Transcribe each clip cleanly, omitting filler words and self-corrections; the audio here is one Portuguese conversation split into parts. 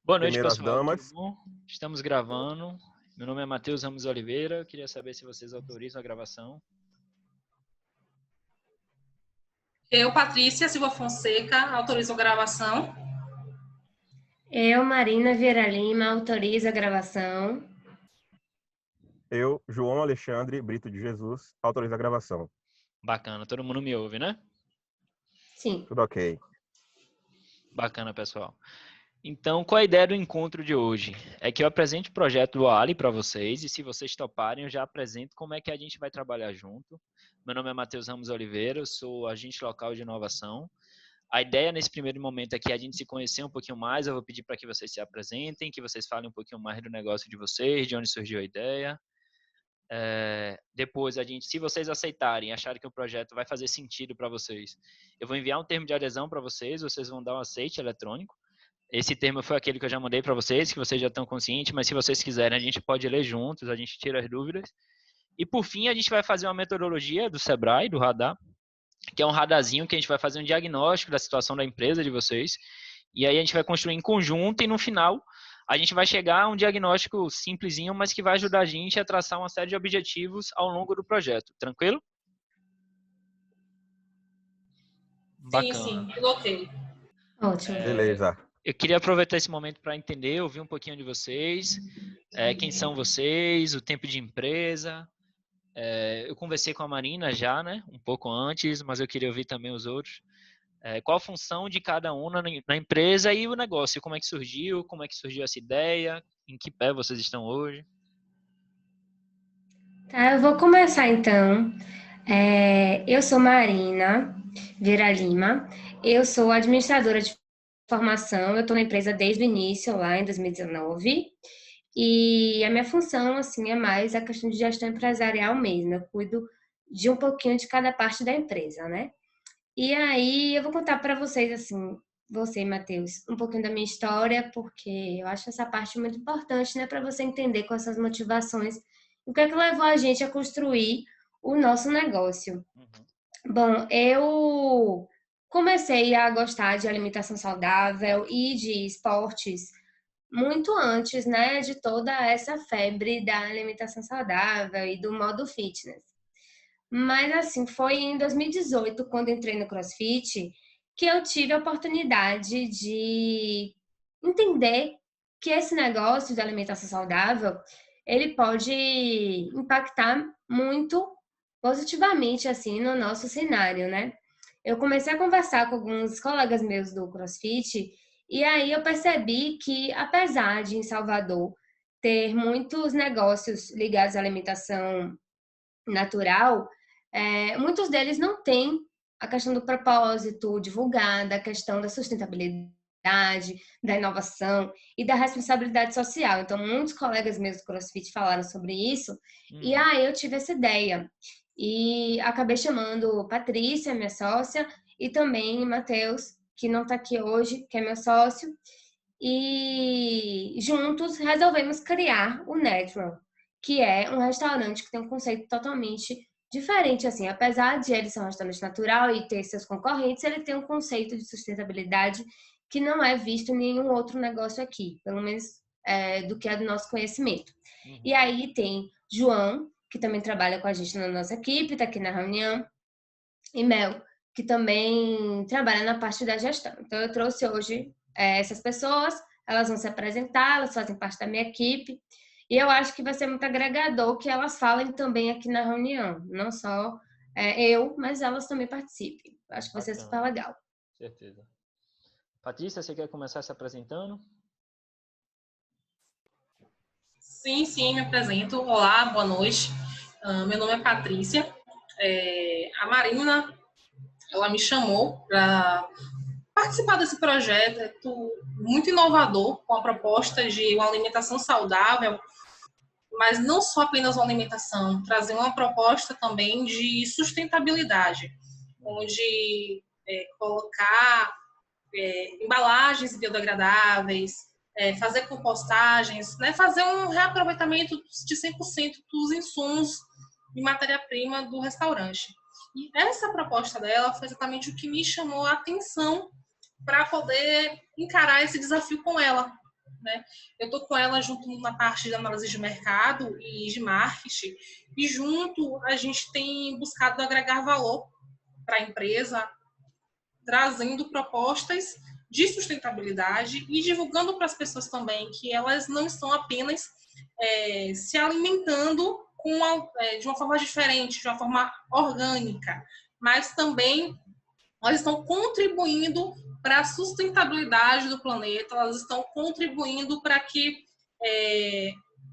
Boa noite, Primeiras pessoal. Tudo damas. bom? Estamos gravando. Meu nome é Matheus Ramos Oliveira. Eu queria saber se vocês autorizam a gravação. Eu, Patrícia Silva Fonseca, autorizo a gravação. Eu, Marina Vieira Lima, autorizo a gravação. Eu, João Alexandre Brito de Jesus, autorizo a gravação. Bacana. Todo mundo me ouve, né? Sim. Tudo ok. Bacana, pessoal. Então, qual a ideia do encontro de hoje? É que eu apresente o projeto do Ali para vocês e se vocês toparem, eu já apresento como é que a gente vai trabalhar junto. Meu nome é Matheus Ramos Oliveira, eu sou agente local de inovação. A ideia nesse primeiro momento é que a gente se conhecer um pouquinho mais, eu vou pedir para que vocês se apresentem, que vocês falem um pouquinho mais do negócio de vocês, de onde surgiu a ideia. Depois, se vocês aceitarem, acharem que o projeto vai fazer sentido para vocês, eu vou enviar um termo de adesão para vocês, vocês vão dar um aceite eletrônico. Esse termo foi aquele que eu já mandei para vocês, que vocês já estão conscientes, mas se vocês quiserem, a gente pode ler juntos, a gente tira as dúvidas. E por fim, a gente vai fazer uma metodologia do Sebrae, do radar, que é um radarzinho que a gente vai fazer um diagnóstico da situação da empresa de vocês. E aí a gente vai construir em conjunto e no final a gente vai chegar a um diagnóstico simplesinho, mas que vai ajudar a gente a traçar uma série de objetivos ao longo do projeto. Tranquilo? Bacana. Sim, tudo ok. Ótimo. Beleza. Eu queria aproveitar esse momento para entender, ouvir um pouquinho de vocês, quem são vocês, o tempo de empresa. Eu conversei com a Marina já, né, um pouco antes, mas eu queria ouvir também os outros. Qual a função de cada um na empresa e o negócio, como é que surgiu essa ideia, em que pé vocês estão hoje? Tá, eu vou começar então. Eu sou Marina Vieira Lima, eu sou administradora de formação, eu estou na empresa desde o início, lá em 2019, e a minha função, assim, é mais a questão de gestão empresarial mesmo, eu cuido de um pouquinho de cada parte da empresa, né? E aí eu vou contar para vocês, assim, você, Matheus, um pouquinho da minha história, porque eu acho essa parte muito importante, né, para você entender quais são as motivações, o que é que levou a gente a construir o nosso negócio. Bom, eu comecei a gostar de alimentação saudável e de esportes muito antes, né, de toda essa febre da alimentação saudável e do modo fitness. Mas, assim, foi em 2018, quando entrei no CrossFit, que eu tive a oportunidade de entender que esse negócio de alimentação saudável, ele pode impactar muito positivamente, assim, no nosso cenário, né? Eu comecei a conversar com alguns colegas meus do CrossFit e aí eu percebi que, apesar de em Salvador ter muitos negócios ligados à alimentação natural, muitos deles não têm a questão do propósito divulgada, a questão da sustentabilidade, da inovação e da responsabilidade social. Então, muitos colegas meus do CrossFit falaram sobre isso, e aí eu tive essa ideia. E acabei chamando Patrícia, minha sócia, e também Matheus, que não está aqui hoje, que é meu sócio, e juntos resolvemos criar o Natural, que é um restaurante que tem um conceito totalmente diferente, assim, apesar de ele ser um restaurante natural e ter seus concorrentes, ele tem um conceito de sustentabilidade que não é visto em nenhum outro negócio aqui, pelo menos do que é do nosso conhecimento. E aí tem João, que também trabalha com a gente na nossa equipe, está aqui na reunião, e Mel, que também trabalha na parte da gestão. Então, eu trouxe hoje essas pessoas, elas vão se apresentar, elas fazem parte da minha equipe, e eu acho que vai ser muito agregador que elas falem também aqui na reunião, não só eu, mas elas também participem. Acho que vai ser super legal. Certeza. Patrícia, você quer começar se apresentando? Sim, me apresento. Olá, boa noite. Meu nome é Patrícia. A Marina, ela me chamou para participar desse projeto muito inovador, com a proposta de uma alimentação saudável, mas não só apenas uma alimentação, trazer uma proposta também de sustentabilidade, onde colocar embalagens biodegradáveis, fazer compostagens, né, fazer um reaproveitamento de 100% dos insumos de matéria-prima do restaurante. E essa proposta dela foi exatamente o que me chamou a atenção para poder encarar esse desafio com ela, né? Eu estou com ela junto na parte de análise de mercado e de marketing, e junto a gente tem buscado agregar valor para a empresa, trazendo propostas de sustentabilidade e divulgando para as pessoas também que elas não estão apenas se alimentando de uma forma diferente, de uma forma orgânica, mas também elas estão contribuindo para a sustentabilidade do planeta, elas estão contribuindo para que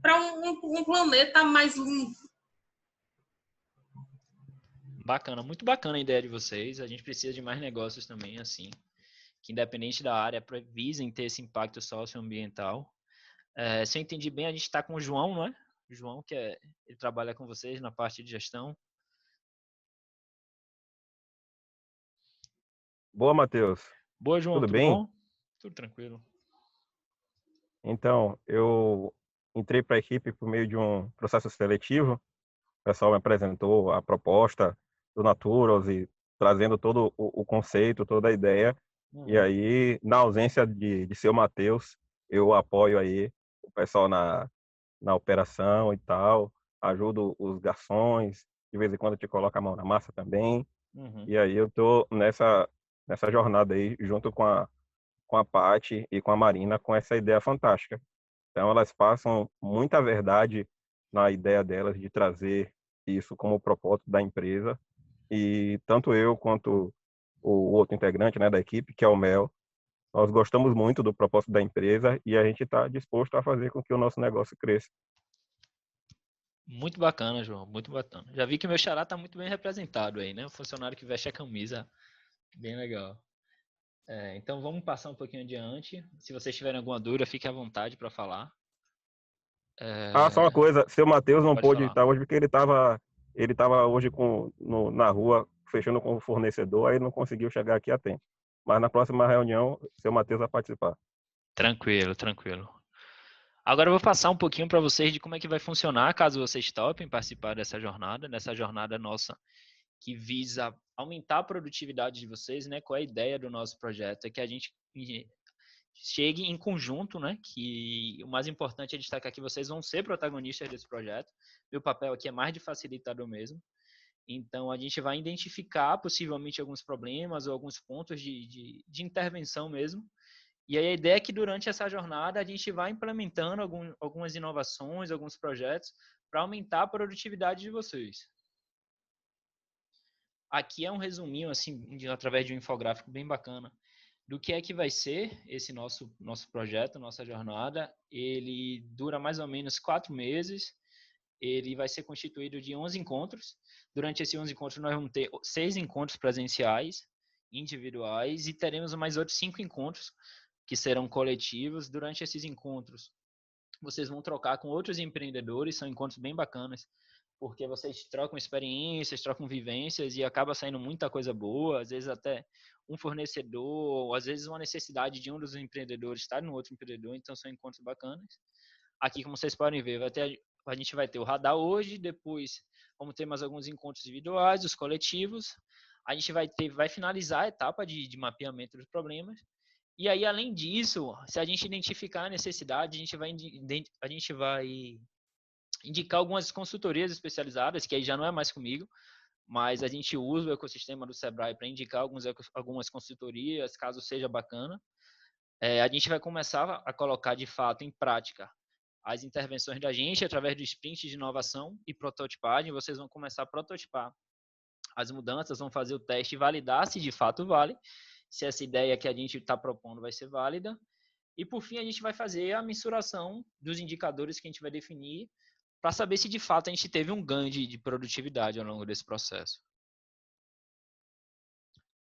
para um planeta mais limpo. Bacana, muito bacana a ideia de vocês. A gente precisa de mais negócios também, assim, que independente da área, visem ter esse impacto socioambiental. Se eu entendi bem, a gente está com o João, não é? O João, ele trabalha com vocês na parte de gestão. Boa, Matheus. Boa, João, Tudo tudo bem? bom? Tudo tranquilo. Então, eu entrei para a equipe por meio de um processo seletivo. O pessoal me apresentou a proposta do Naturals e trazendo todo o conceito, toda a ideia. E aí, na ausência de seu Matheus, eu apoio aí o pessoal na operação e tal, ajudo os garçons, de vez em quando te coloco a mão na massa também. E aí eu tô nessa jornada aí, junto com a Paty e com a Marina, com essa ideia fantástica. Então, elas passam muita verdade na ideia delas de trazer isso como propósito da empresa. E tanto eu quanto o outro integrante, né, da equipe, que é o Mel, nós gostamos muito do propósito da empresa e a gente está disposto a fazer com que o nosso negócio cresça. Muito bacana, João, muito bacana. Já vi que o meu xará está muito bem representado aí, né? O funcionário que veste a camisa, bem legal. Então vamos passar um pouquinho adiante. Se vocês tiverem alguma dúvida, fique à vontade para falar. Só uma coisa, seu Matheus não Pode pôde falar. estar hoje porque ele tava hoje na rua fechando com o fornecedor, aí não conseguiu chegar aqui a tempo. Mas na próxima reunião, seu Matheus vai participar. Tranquilo, tranquilo. Agora eu vou passar um pouquinho para vocês de como é que vai funcionar caso vocês topem participar dessa jornada nossa que visa aumentar a produtividade de vocês, né? Qual é a ideia do nosso projeto? É que a gente chegue em conjunto, né? Que o mais importante é destacar que vocês vão ser protagonistas desse projeto. Meu papel aqui é mais de facilitador mesmo. Então, a gente vai identificar possivelmente alguns problemas ou alguns pontos de intervenção mesmo. E aí a ideia é que durante essa jornada a gente vai implementando algumas inovações, alguns projetos para aumentar a produtividade de vocês. Aqui é um resuminho, assim, através de um infográfico bem bacana, do que é que vai ser esse nosso projeto, nossa jornada. Ele dura mais ou menos 4 meses. Ele vai ser constituído de 11 encontros. Durante esses 11 encontros, nós vamos ter 6 encontros presenciais, individuais, e teremos mais outros 5 encontros que serão coletivos. Durante esses encontros, vocês vão trocar com outros empreendedores, são encontros bem bacanas, porque vocês trocam experiências, trocam vivências e acaba saindo muita coisa boa, às vezes até um fornecedor, às vezes uma necessidade de um dos empreendedores estar no outro empreendedor, então são encontros bacanas. Aqui, como vocês podem ver, a gente vai ter o radar hoje, depois vamos ter mais alguns encontros individuais, os coletivos, a gente vai finalizar a etapa de mapeamento dos problemas. E aí, além disso, se a gente identificar a necessidade, a gente vai indicar algumas consultorias especializadas, que aí já não é mais comigo, mas a gente usa o ecossistema do Sebrae para indicar algumas consultorias, caso seja bacana. A gente vai começar a colocar de fato em prática as intervenções da gente através do sprint de inovação e prototipagem. Vocês vão começar a prototipar as mudanças, vão fazer o teste e validar se de fato vale, se essa ideia que a gente está propondo vai ser válida. E, por fim, a gente vai fazer a mensuração dos indicadores que a gente vai definir para saber se, de fato, a gente teve um ganho de produtividade ao longo desse processo.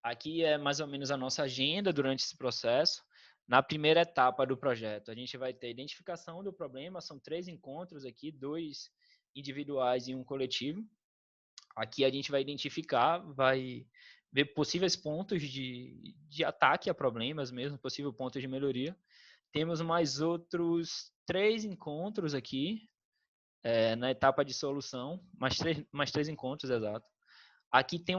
Aqui é mais ou menos a nossa agenda durante esse processo. Na primeira etapa do projeto, a gente vai ter identificação do problema, são 3 encontros aqui, 2 individuais e um coletivo. Aqui a gente vai identificar, vai ver possíveis pontos de ataque a problemas mesmo, possível pontos de melhoria. Temos mais outros 3 encontros aqui, na etapa de solução, mais três encontros, exato. Aqui tem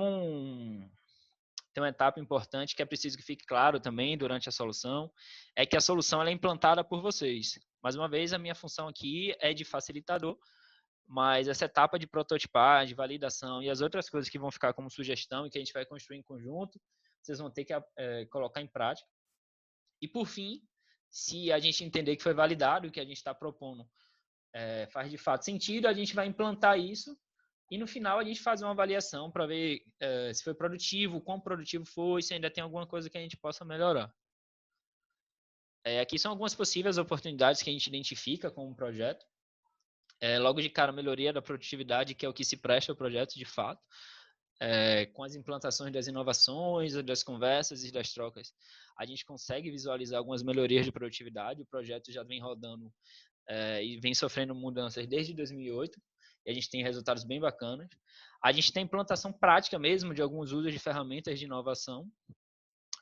tem uma etapa importante que é preciso que fique claro também durante a solução, é que a solução ela é implantada por vocês. Mais uma vez, a minha função aqui é de facilitador, mas essa etapa de prototipagem, validação e as outras coisas que vão ficar como sugestão e que a gente vai construir em conjunto, vocês vão ter que colocar em prática. E, por fim, se a gente entender que foi validado o que a gente está propondo faz de fato sentido, a gente vai implantar isso e no final a gente faz uma avaliação para ver se foi produtivo, quão produtivo foi, se ainda tem alguma coisa que a gente possa melhorar. Aqui são algumas possíveis oportunidades que a gente identifica com o projeto. Logo de cara, a melhoria da produtividade, que é o que se presta ao projeto de fato, com as implantações das inovações, das conversas e das trocas, a gente consegue visualizar algumas melhorias de produtividade. O projeto já vem rodando e vem sofrendo mudanças desde 2008, e a gente tem resultados bem bacanas. A gente tem implantação prática mesmo de alguns usos de ferramentas de inovação.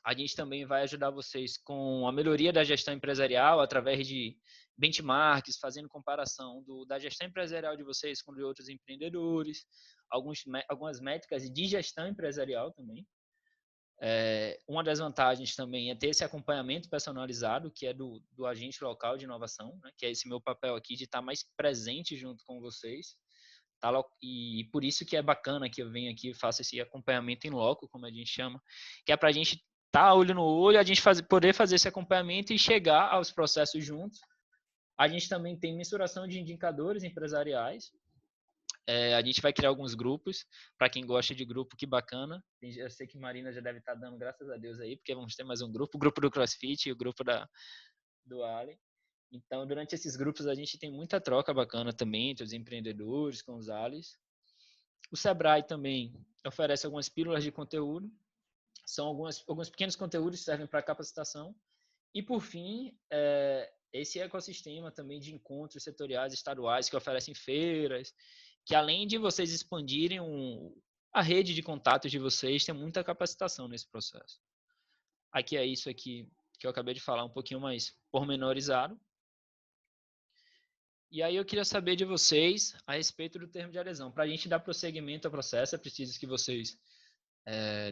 A gente também vai ajudar vocês com a melhoria da gestão empresarial através de benchmarks, fazendo comparação da gestão empresarial de vocês com de outros empreendedores, algumas métricas de gestão empresarial também. Uma das vantagens também é ter esse acompanhamento personalizado, que é do agente local de inovação, né, que é esse meu papel aqui de estar mais presente junto com vocês. E por isso que é bacana que eu venho aqui e faço esse acompanhamento em loco, como a gente chama, que é para a gente estar olho no olho, a gente poder fazer esse acompanhamento e chegar aos processos juntos. A gente também tem mensuração de indicadores empresariais. A gente vai criar alguns grupos, para quem gosta de grupo, que bacana. Eu sei que Marina já deve estar dando graças a Deus aí, porque vamos ter mais um grupo, o grupo do CrossFit e o grupo do Ali. Então, durante esses grupos, a gente tem muita troca bacana também entre os empreendedores, com os Alis. O Sebrae também oferece algumas pílulas de conteúdo. São alguns pequenos conteúdos que servem para capacitação. E, por fim, esse ecossistema também de encontros setoriais estaduais que oferecem feiras, que além de vocês expandirem a rede de contatos de vocês, tem muita capacitação nesse processo. Aqui é isso aqui que eu acabei de falar, um pouquinho mais pormenorizado. E aí eu queria saber de vocês a respeito do termo de adesão. Para a gente dar prosseguimento ao processo, é preciso que vocês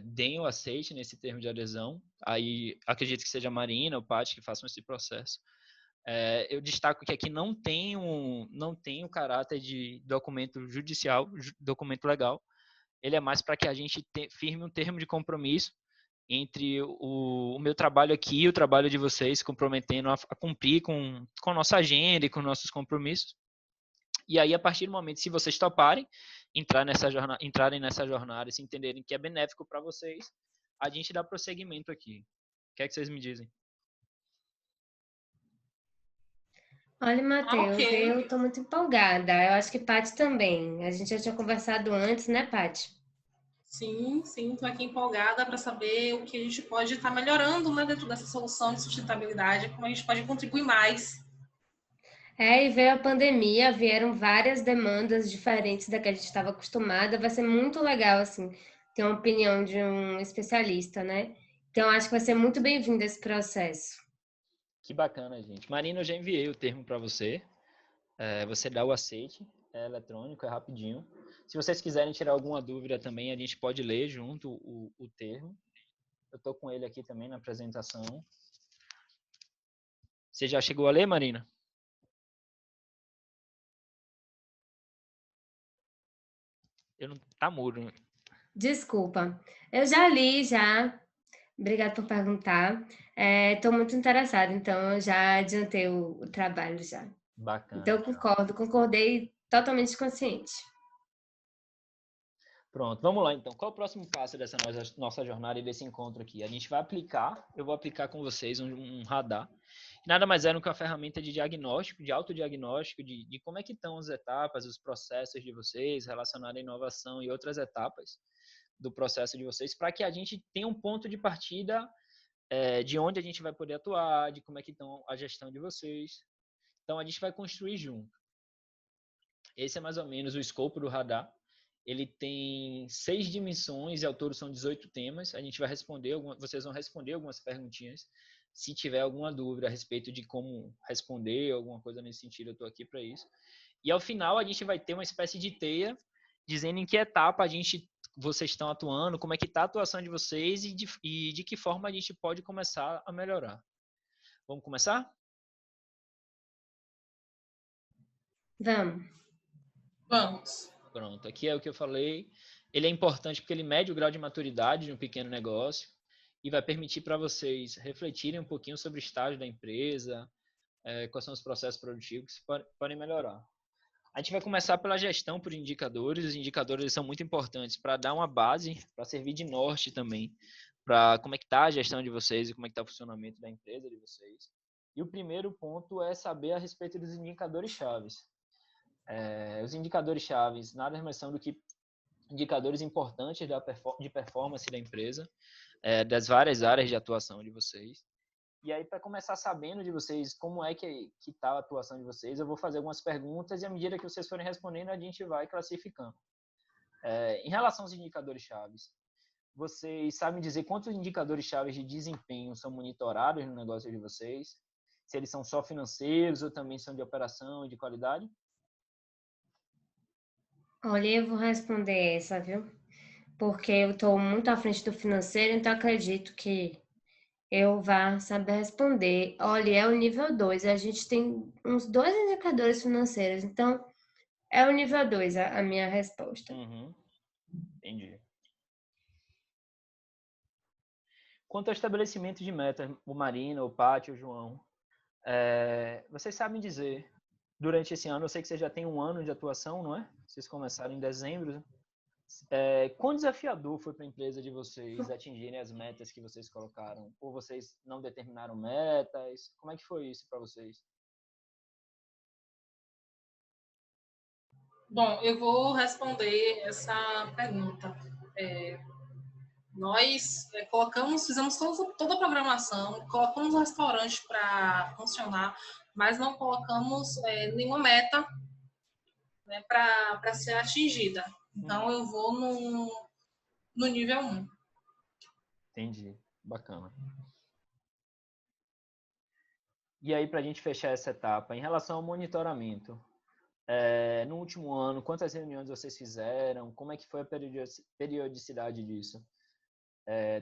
deem o aceite nesse termo de adesão. Aí acredito que seja a Marina ou o Paty que façam esse processo. Eu destaco que aqui não tem o caráter de documento judicial, documento legal. Ele é mais para que a gente firme um termo de compromisso entre o meu trabalho aqui e o trabalho de vocês, comprometendo a cumprir com a nossa agenda e com nossos compromissos. E aí, a partir do momento, se vocês toparem entrarem nessa jornada e se entenderem que é benéfico para vocês, a gente dá prosseguimento aqui. O que é que vocês me dizem? Olha, Matheus, eu estou muito empolgada. Eu acho que Paty também. A gente já tinha conversado antes, né, Paty? Sim, estou aqui empolgada para saber o que a gente pode estar melhorando, né, dentro dessa solução de sustentabilidade, como a gente pode contribuir mais. E veio a pandemia, vieram várias demandas diferentes da que a gente estava acostumada. Vai ser muito legal, assim, ter uma opinião de um especialista, né? Então, acho que vai ser muito bem-vindo esse processo. Que bacana, gente. Marina, eu já enviei o termo para você. Você dá o aceite, é eletrônico, é rapidinho. Se vocês quiserem tirar alguma dúvida também, a gente pode ler junto o termo. Eu estou com ele aqui também na apresentação. Você já chegou a ler, Marina? Tá mudo. Desculpa. Eu já li, já. Obrigada por perguntar. Estou muito interessada, então eu já adiantei o trabalho já. Bacana. Então eu concordei totalmente consciente. Pronto, vamos lá então. Qual é o próximo passo dessa nossa jornada e desse encontro aqui? A gente vai aplicar, eu vou aplicar com vocês um radar. Nada mais é do que uma ferramenta de diagnóstico, de autodiagnóstico, de como é que estão as etapas, os processos de vocês relacionados à inovação e outras etapas do processo de vocês, para que a gente tenha um ponto de partida de onde a gente vai poder atuar, de como é que estão a gestão de vocês. Então, a gente vai construir junto. Esse é mais ou menos o escopo do radar. Ele tem 6 dimensões e ao todo são 18 temas. A gente vai responder, vocês vão responder algumas perguntinhas. Se tiver alguma dúvida a respeito de como responder, alguma coisa nesse sentido, eu estou aqui para isso. E ao final a gente vai ter uma espécie de teia dizendo em que etapa a gente vocês estão atuando, como é que está a atuação de vocês e de que forma a gente pode começar a melhorar. Vamos começar? Vamos. Vamos. Pronto, aqui é o que eu falei. Ele é importante porque ele mede o grau de maturidade de um pequeno negócio e vai permitir para vocês refletirem um pouquinho sobre o estágio da empresa, quais são os processos produtivos que podem melhorar. A gente vai começar pela gestão por indicadores. Os indicadores são muito importantes para dar uma base, para servir de norte também, para como é que está a gestão de vocês e como é que está o funcionamento da empresa de vocês. E o primeiro ponto é saber a respeito dos indicadores chaves. Os indicadores chaves nada mais são do que indicadores importantes de performance da empresa, das várias áreas de atuação de vocês. E aí, para começar sabendo de vocês como é que está a atuação de vocês, eu vou fazer algumas perguntas e à medida que vocês forem respondendo, a gente vai classificando. Em relação aos indicadores chaves, vocês sabem dizer quantos indicadores chaves de desempenho são monitorados no negócio de vocês? Se eles são só financeiros ou também são de operação e de qualidade? Olha, eu vou responder essa, viu? Porque eu estou muito à frente do financeiro, então acredito que eu vá saber responder. Olha, é o nível 2. A gente tem uns 2 indicadores financeiros, então é o nível 2 a minha resposta. Entendi. Quanto ao estabelecimento de metas, o Marina, o Pátio, o João, vocês sabem dizer, durante esse ano, eu sei que vocês já têm um ano de atuação, não é? Vocês começaram em dezembro. Quão desafiador foi para a empresa de vocês atingirem as metas que vocês colocaram? Ou vocês não determinaram metas? Como é que foi isso para vocês? Bom, eu vou responder essa pergunta. Nós fizemos toda a programação, colocamos o restaurante para funcionar, mas não colocamos nenhuma meta, né, para ser atingida. Então, eu vou no nível 1. Entendi. Bacana. E aí, para a gente fechar essa etapa, em relação ao monitoramento, no último ano, quantas reuniões vocês fizeram? Como é que foi a periodicidade disso?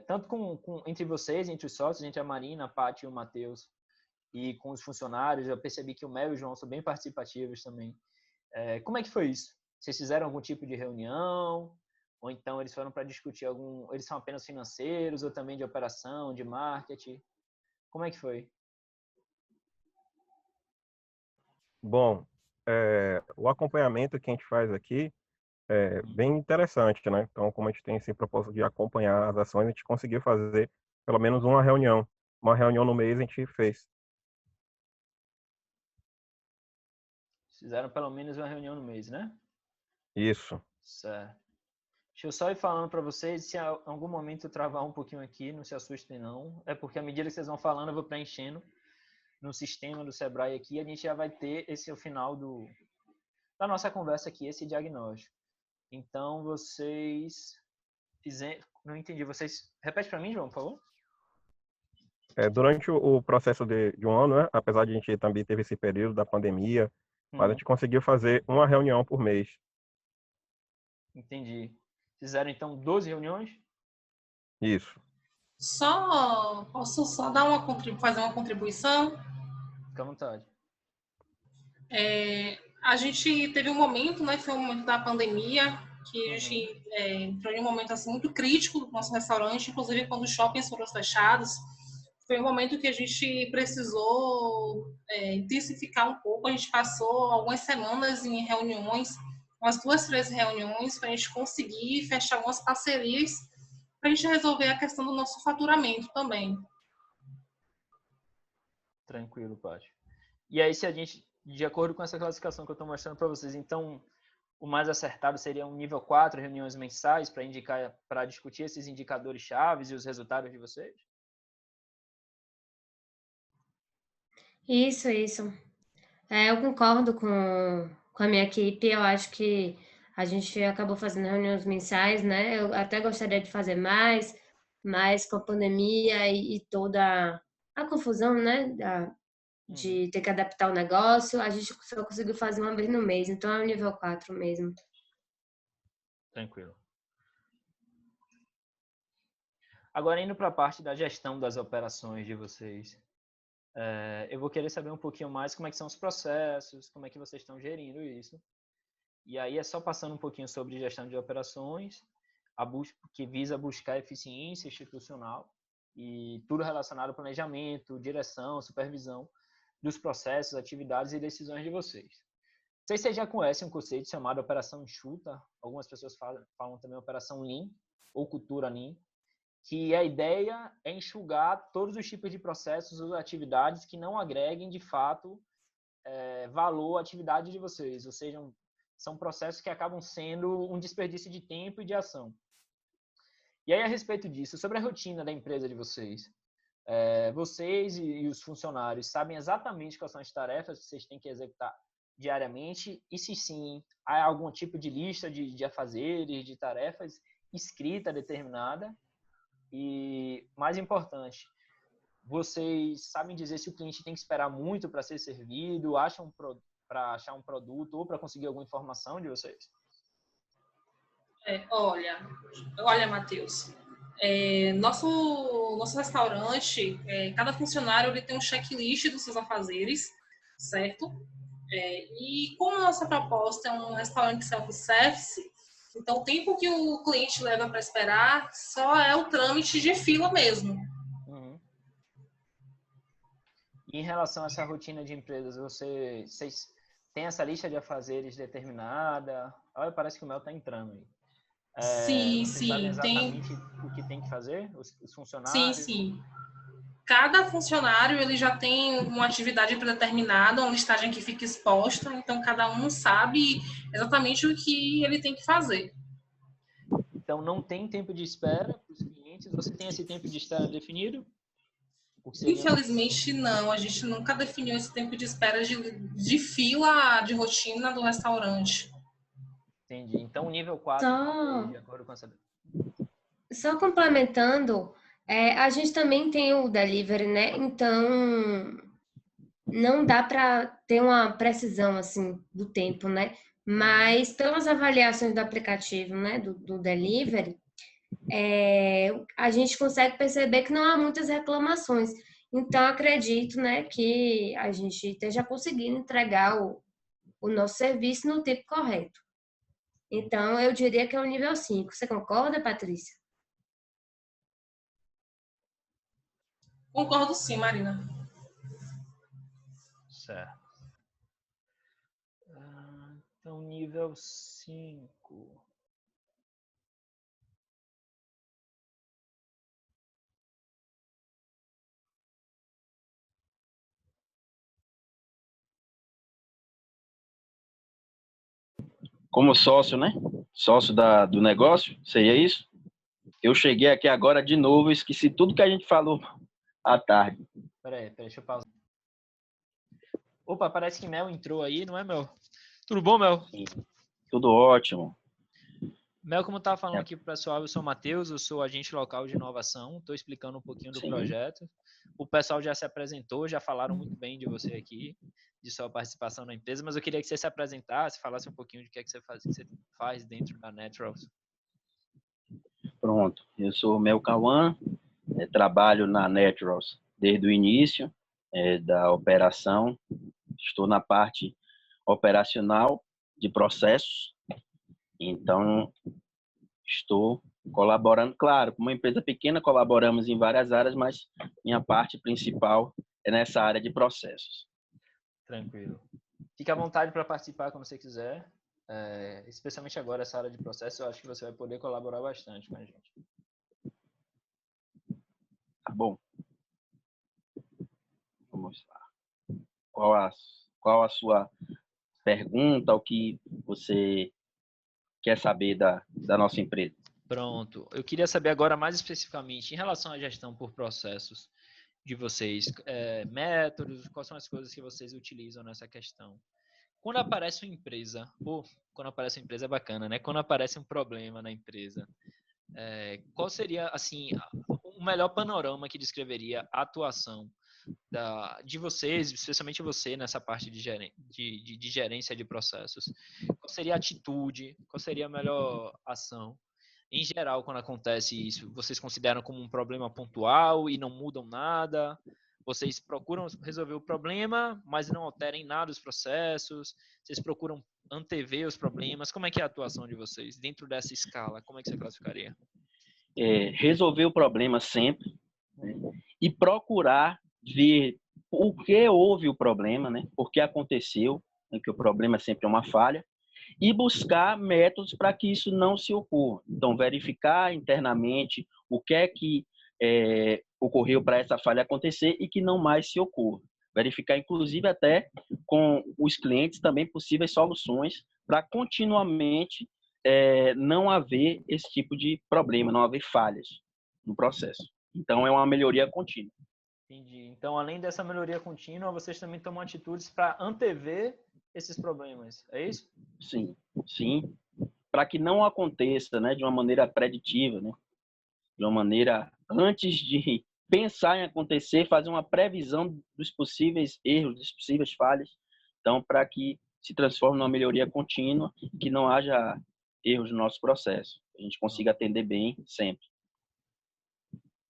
Tanto entre vocês, entre os sócios, entre a Marina, a Paty e o Matheus, e com os funcionários, eu percebi que o Mel e o João são bem participativos também. Como é que foi isso? Vocês fizeram algum tipo de reunião? Ou então eles foram para discutir eles são apenas financeiros ou também de operação, de marketing? Como é que foi? Bom, o acompanhamento que a gente faz aqui é bem interessante, né? Então, como a gente tem esse propósito de acompanhar as ações, a gente conseguiu fazer pelo menos uma reunião. Uma reunião no mês a gente fez. Fizeram pelo menos uma reunião no mês, né? Isso. Certo. Deixa eu só ir falando para vocês, se em algum momento eu travar um pouquinho aqui, não se assustem não. É porque à medida que vocês vão falando, eu vou preenchendo no sistema do Sebrae aqui, a gente já vai ter esse o final da nossa conversa aqui, esse diagnóstico. Então, vocês fizeram... Não entendi. Vocês... Repete para mim, João, por favor. Durante o processo de um ano, né, apesar de a gente também teve esse período da pandemia, mas a gente conseguiu fazer uma reunião por mês. Entendi. Fizeram, então, 12 reuniões? Isso. Posso só fazer uma contribuição? Fica à vontade. A gente teve um momento, né, que foi o momento da pandemia, que a gente entrou em um momento assim, muito crítico do nosso restaurante, inclusive quando os shoppings foram fechados. Foi um momento que a gente precisou intensificar um pouco. A gente passou algumas semanas em reuniões, umas 2, 3 reuniões, para a gente conseguir fechar algumas parcerias, para a gente resolver a questão do nosso faturamento também. Tranquilo, Paty. E aí, se a gente, de acordo com essa classificação que eu estou mostrando para vocês, então, o mais acertado seria um nível 4, reuniões mensais, para discutir esses indicadores chaves e os resultados de vocês? Isso. Eu concordo com a minha equipe. Eu acho que a gente acabou fazendo reuniões mensais, né? Eu até gostaria de fazer mais, mas com a pandemia e toda a confusão, né? De ter que adaptar o negócio, a gente só conseguiu fazer uma vez no mês. Então é o nível 4 mesmo. Tranquilo. Agora, indo para a parte da gestão das operações de vocês, eu vou querer saber um pouquinho mais como é que são os processos, como é que vocês estão gerindo isso. E aí é só passando um pouquinho sobre gestão de operações, que visa buscar eficiência institucional e tudo relacionado ao planejamento, direção, supervisão dos processos, atividades e decisões de vocês. Não sei se vocês já conhecem um conceito chamado operação enxuta, algumas pessoas falam também operação Lean ou cultura Lean, que a ideia é enxugar todos os tipos de processos ou atividades que não agreguem, de fato, valor à atividade de vocês, ou seja, são processos que acabam sendo um desperdício de tempo e de ação. E aí, a respeito disso, sobre a rotina da empresa de vocês, vocês e os funcionários sabem exatamente quais são as tarefas que vocês têm que executar diariamente e, se sim, há algum tipo de lista de afazeres, de tarefas escrita, determinada. E, mais importante, vocês sabem dizer se o cliente tem que esperar muito para ser servido, para achar um produto ou para conseguir alguma informação de vocês? Olha, Matheus, nosso restaurante, cada funcionário ele tem um checklist dos seus afazeres, certo? E como a nossa proposta é um restaurante self-service, então o tempo que o cliente leva para esperar só é o trâmite de fila mesmo. Uhum. E em relação a essa rotina de empresas, vocês têm essa lista de afazeres determinada? Olha, parece que o Mel está entrando aí. Sim, vocês sabem exatamente tem. o que tem que fazer, os funcionários? Sim. Cada funcionário ele já tem uma atividade predeterminada, uma listagem que fica exposta, então cada um sabe exatamente o que ele tem que fazer. Então, não tem tempo de espera para os clientes? Você tem esse tempo de espera definido? Infelizmente, não. A gente nunca definiu esse tempo de espera de fila de rotina do restaurante. Entendi. Então, o nível 4, de acordo com essa... Só complementando, a gente também tem o delivery, né? Então, não dá para ter uma precisão, assim, do tempo, né? Mas, pelas avaliações do aplicativo, né, do delivery, a gente consegue perceber que não há muitas reclamações. Então, acredito, né, que a gente esteja conseguindo entregar o nosso serviço no tempo correto. Então, eu diria que é o nível 5. Você concorda, Patrícia? Concordo sim, Marina. Certo. Então, nível 5. Como sócio, né? Sócio do negócio, seria isso? Eu cheguei aqui agora de novo e esqueci tudo que a gente falou à tarde. Peraí, deixa eu pausar. Opa, parece que Mel entrou aí, não é, Mel? Tudo bom, Mel? Sim, tudo ótimo. Mel, como eu estava falando aqui para o pessoal, eu sou o Matheus, eu sou agente local de inovação, estou explicando um pouquinho do projeto. O pessoal já se apresentou, já falaram muito bem de você aqui, de sua participação na empresa, mas eu queria que você se apresentasse, falasse um pouquinho de que você faz dentro da Naturals. Pronto, eu sou o Mel Cauã, trabalho na Naturals desde o início da operação, estou na parte operacional de processos, então estou colaborando, claro, como uma empresa pequena, colaboramos em várias áreas, mas minha parte principal é nessa área de processos. Tranquilo. Fique à vontade para participar quando você quiser, especialmente agora essa área de processos, eu acho que você vai poder colaborar bastante com a gente. Tá bom. Vamos lá. Qual a sua pergunta, o que você quer saber da nossa empresa? Pronto. Eu queria saber agora mais especificamente em relação à gestão por processos de vocês, métodos, quais são as coisas que vocês utilizam nessa questão. Quando aparece uma empresa, quando aparece uma empresa é bacana, né? Quando aparece um problema na empresa, qual seria, assim, o melhor panorama que descreveria a atuação de vocês, especialmente você nessa parte de gerência de processos? Qual seria a atitude? Qual seria a melhor ação Em geral, quando acontece isso, vocês consideram como um problema pontual e não mudam nada? Vocês procuram resolver o problema, mas não alterem nada os processos? Vocês procuram antever os problemas? Como é que é a atuação de vocês dentro dessa escala? Como é que você classificaria? Resolver o problema sempre, né? E procurar ver o que houve o problema, né? Por que aconteceu, né? Que o problema é sempre uma falha, e buscar métodos para que isso não se ocorra. Então, verificar internamente o que é que ocorreu para essa falha acontecer e que não mais se ocorra. Verificar, inclusive, até com os clientes também possíveis soluções para continuamente não haver esse tipo de problema, não haver falhas no processo. Então, é uma melhoria contínua. Entendi. Então, além dessa melhoria contínua, vocês também tomam atitudes para antever esses problemas, é isso? Sim, sim. Para que não aconteça, né, de uma maneira preditiva, né? De uma maneira, antes de pensar em acontecer, fazer uma previsão dos possíveis erros, das possíveis falhas. Então, para que se transforme numa melhoria contínua e que não haja erros no nosso processo. A gente consiga atender bem sempre.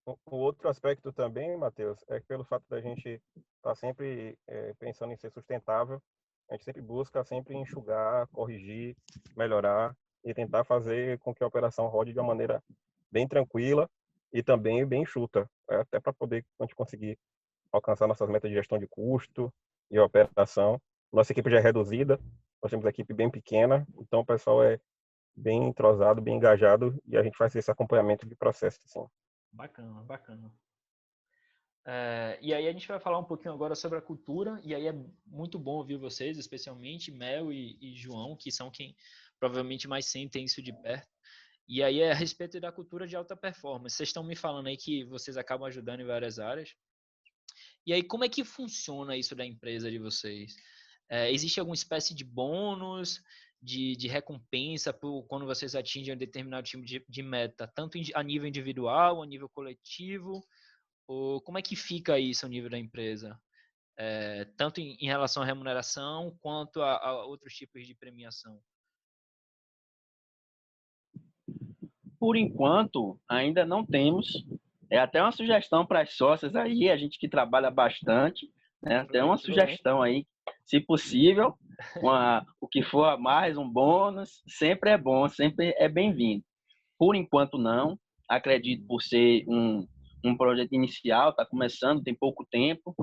O outro aspecto também, Matheus, é que pelo fato da gente estar sempre pensando em ser sustentável, a gente sempre busca sempre enxugar, corrigir, melhorar e tentar fazer com que a operação rode de uma maneira bem tranquila e também bem enxuta, até para poder a gente conseguir alcançar nossas metas de gestão de custo e operação. Nossa equipe já é reduzida, nós temos uma equipe bem pequena, então o pessoal é bem entrosado, bem engajado e a gente faz esse acompanhamento de processo, assim. Bacana, bacana. E aí a gente vai falar um pouquinho agora sobre a cultura, e aí é muito bom ouvir vocês, especialmente Mel e João, que são quem provavelmente mais sentem isso de perto. E aí é a respeito da cultura de alta performance. Vocês estão me falando aí que vocês acabam ajudando em várias áreas. E aí como é que funciona isso da empresa de vocês? Existe alguma espécie de bônus, de recompensa por quando vocês atingem um determinado tipo de meta, tanto a nível individual, a nível coletivo? Ou como é que fica isso a nível da empresa? Tanto em relação à remuneração, quanto a outros tipos de premiação? Por enquanto, ainda não temos. É até uma sugestão para as sócias aí, a gente que trabalha bastante, né? Até uma sugestão aí, se possível, o que for a mais, um bônus, sempre é bom, sempre é bem-vindo. Por enquanto, não. Acredito por ser um projeto inicial, está começando, tem pouco tempo,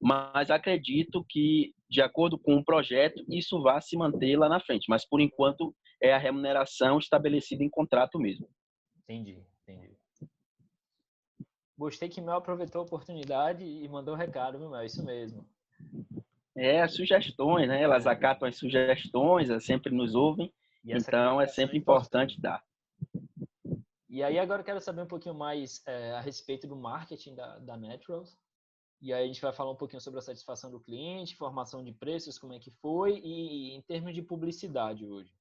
mas acredito que, de acordo com o projeto, isso vai se manter lá na frente. Mas, por enquanto, é a remuneração estabelecida em contrato mesmo. Entendi. Gostei que Mel aproveitou a oportunidade e mandou um recado, viu, Mel? Isso mesmo. Sugestões, né? Elas acatam as sugestões, sempre nos ouvem, então é sempre importante dar. E aí agora eu quero saber um pouquinho mais a respeito do marketing da Naturals. E aí a gente vai falar um pouquinho sobre a satisfação do cliente, formação de preços, como é que foi, e em termos de publicidade hoje.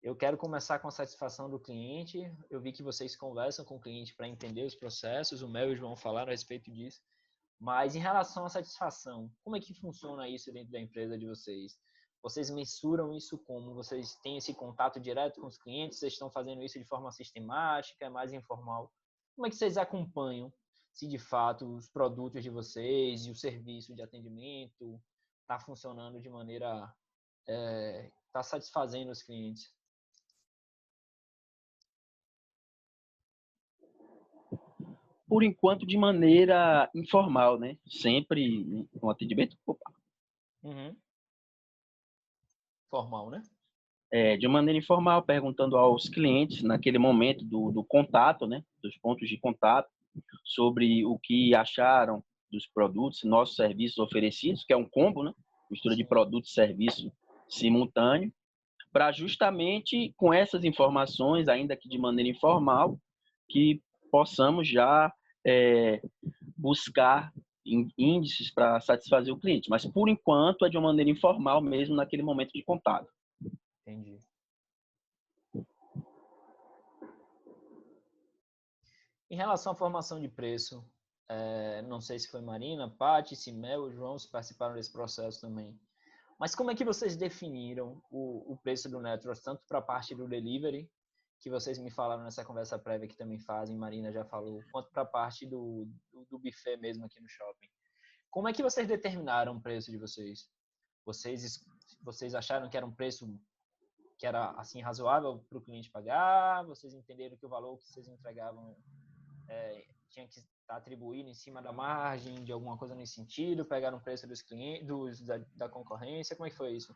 Eu quero começar com a satisfação do cliente. Eu vi que vocês conversam com o cliente para entender os processos, o Mel e o João falaram a respeito disso. Mas em relação à satisfação, como é que funciona isso dentro da empresa de vocês? Vocês mensuram isso como? Vocês têm esse contato direto com os clientes? Vocês estão fazendo isso de forma sistemática, é mais informal? Como é que vocês acompanham se de fato os produtos de vocês e o serviço de atendimento está funcionando de maneira está satisfazendo os clientes? Por enquanto, de maneira informal, né? Sempre um atendimento. Formal, né? De maneira informal, perguntando aos clientes, naquele momento do contato, né? Dos pontos de contato, sobre o que acharam dos produtos, nossos serviços oferecidos, que é um combo, né? Mistura de produto e serviço simultâneo, para justamente com essas informações, ainda que de maneira informal, que possamos já buscar índices para satisfazer o cliente. Mas, por enquanto, é de uma maneira informal mesmo naquele momento de contato. Entendi. Em relação à formação de preço, não sei se foi Marina, Paty, se Mel ou João se participaram desse processo também. Mas como é que vocês definiram o preço do Networks, tanto para a parte do delivery, que vocês me falaram nessa conversa prévia que também fazem, Marina já falou, quanto para a parte do buffet mesmo aqui no shopping? Como é que vocês determinaram o preço de vocês? Vocês acharam que era um preço que era assim razoável para o cliente pagar? Vocês entenderam que o valor que vocês entregavam tinha que estar atribuído em cima da margem, de alguma coisa nesse sentido? Pegaram o preço dos clientes, da concorrência? Como é que foi isso?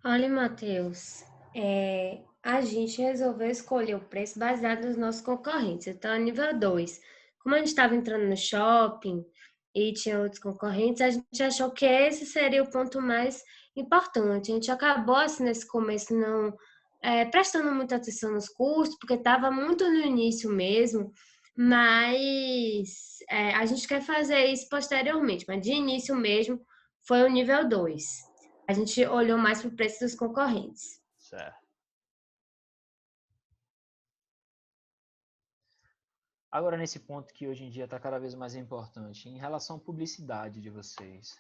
Olha, Matheus, a gente resolveu escolher o preço baseado nos nossos concorrentes. Então, a nível 2, como a gente estava entrando no shopping e tinha outros concorrentes, a gente achou que esse seria o ponto mais importante. A gente acabou, assim, nesse começo, não prestando muita atenção nos custos, porque estava muito no início mesmo, mas a gente quer fazer isso posteriormente. Mas de início mesmo, foi o nível 2. A gente olhou mais para o preço dos concorrentes. Certo. Agora, nesse ponto que hoje em dia está cada vez mais importante, em relação à publicidade de vocês,